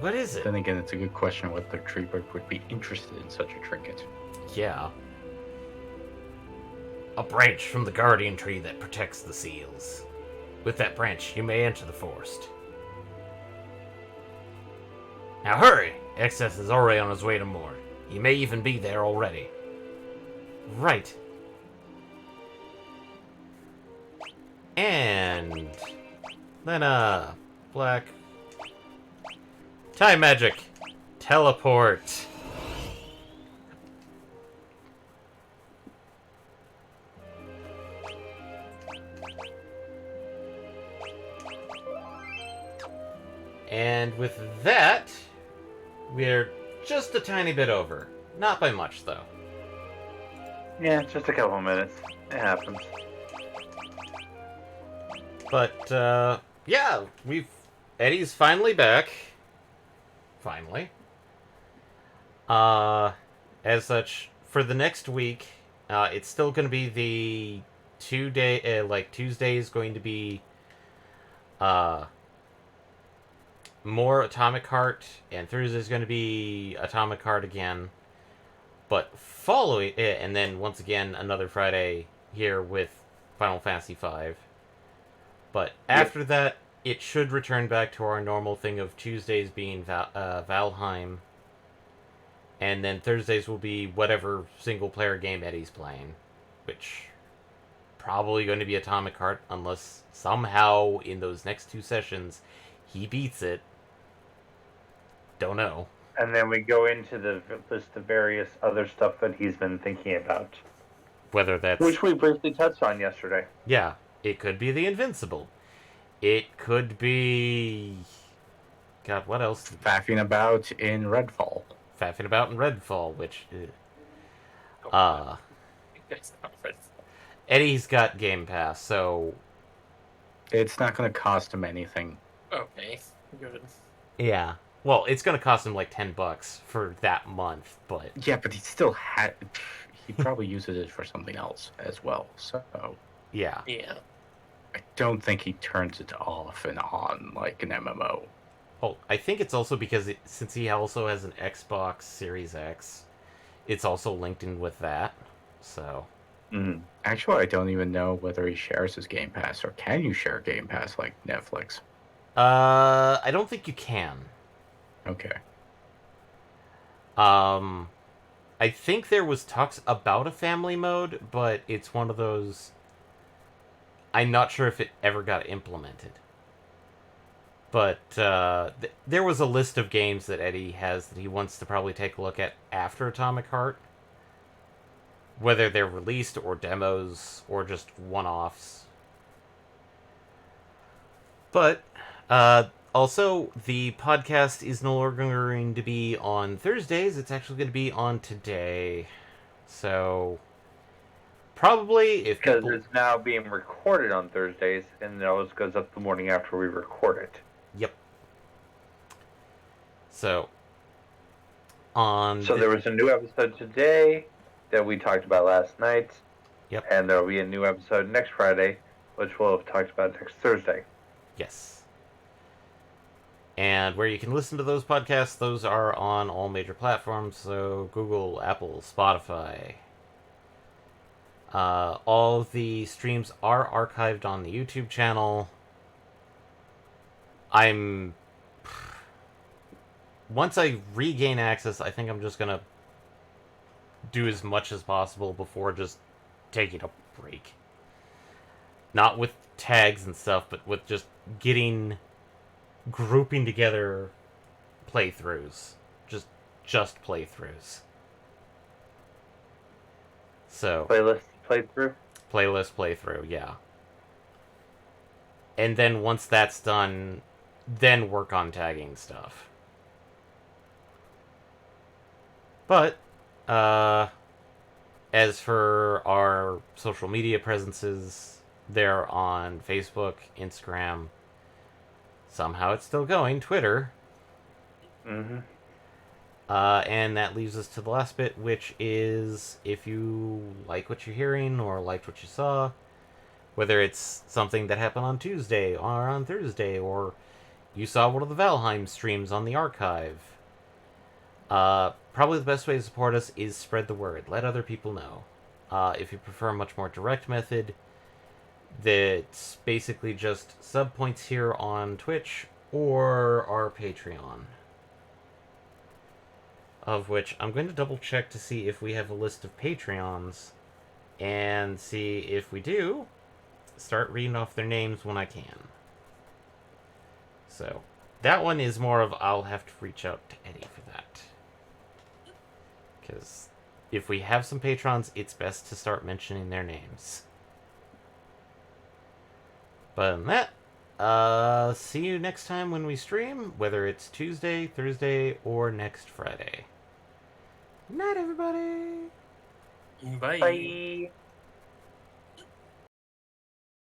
What is it? Then again, it's a good question whether Treebird would be interested in such a trinket. Yeah. A branch from the guardian tree that protects the seals. With that branch, you may enter the forest. Now hurry! Excess is already on his way to Moor. He may even be there already. Right. And then, black. Time magic. Teleport. And with that, we're just a tiny bit over. Not by much, though. Yeah, just a couple minutes. It happens. But, yeah, Eddie's finally back. Finally. As such, for the next week, it's still going to be the Tuesday is going to be, more Atomic Heart, and Thursday is going to be Atomic Heart again. But following it, and then once again, another Friday here with Final Fantasy V. But after that, it should return back to our normal thing of Tuesdays being Valheim, and then Thursdays will be whatever single-player game Eddie's playing, which probably going to be Atomic Heart, unless somehow in those next 2 sessions he beats it. Don't know. And then we go into the list of various other stuff that he's been thinking about. Whether that's... Which we briefly touched on yesterday. Yeah, it could be the Invincible. It could be... God, what else? Faffing about in Redfall. Faffing about in Redfall, which... Eddie's got Game Pass, so... It's not going to cost him anything. Okay, good. Yeah. Well, it's going to cost him like $10 for that month, but... Yeah, but he still had... He probably uses it for something else as well, so... Yeah. Yeah. I don't think he turns it off and on like an MMO. Oh, I think it's also because since he also has an Xbox Series X, it's also linked in with that, so... Actually, I don't even know whether he shares his Game Pass, or can you share Game Pass like Netflix? I don't think you can. Okay. I think there was talks about a family mode, but it's one of those... I'm not sure if it ever got implemented. But there was a list of games that Eddie has that he wants to probably take a look at after Atomic Heart. Whether they're released or demos or just one-offs. But also, the podcast is no longer going to be on Thursdays. It's actually going to be on today. So, probably if Because people... it's now being recorded on Thursdays, and it always goes up the morning after we record it. Yep. So, on... So there was a new episode today that we talked about last night. Yep. And there will be a new episode next Friday, which we'll have talked about next Thursday. Yes. And where you can listen to those podcasts, those are on all major platforms, so Google, Apple, Spotify. All of the streams are archived on the YouTube channel. Once I regain access, I think I'm just gonna do as much as possible before just taking a break. Not with tags and stuff, but with just grouping together playthroughs. Just playthroughs. So... Playlist playthrough? Playlist playthrough, yeah. And then once that's done, then work on tagging stuff. But, as for our social media presences, they're on Facebook, Instagram, somehow it's still going, Twitter. Mm-hmm. And that leaves us to the last bit, which is if you like what you're hearing or liked what you saw, whether it's something that happened on Tuesday or on Thursday, or you saw one of the Valheim streams on the archive. Probably the best way to support us is spread the word. Let other people know. If you prefer a much more direct method, that's basically just sub points here on Twitch or our Patreon. Of which I'm going to double check to see if we have a list of Patreons, and see if we do, start reading off their names when I can. So, that one is more of I'll have to reach out to Eddie for that. Because if we have some patrons, it's best to start mentioning their names. But other than that, see you next time when we stream, whether it's Tuesday, Thursday, or next Friday. Night, everybody! Bye. Bye.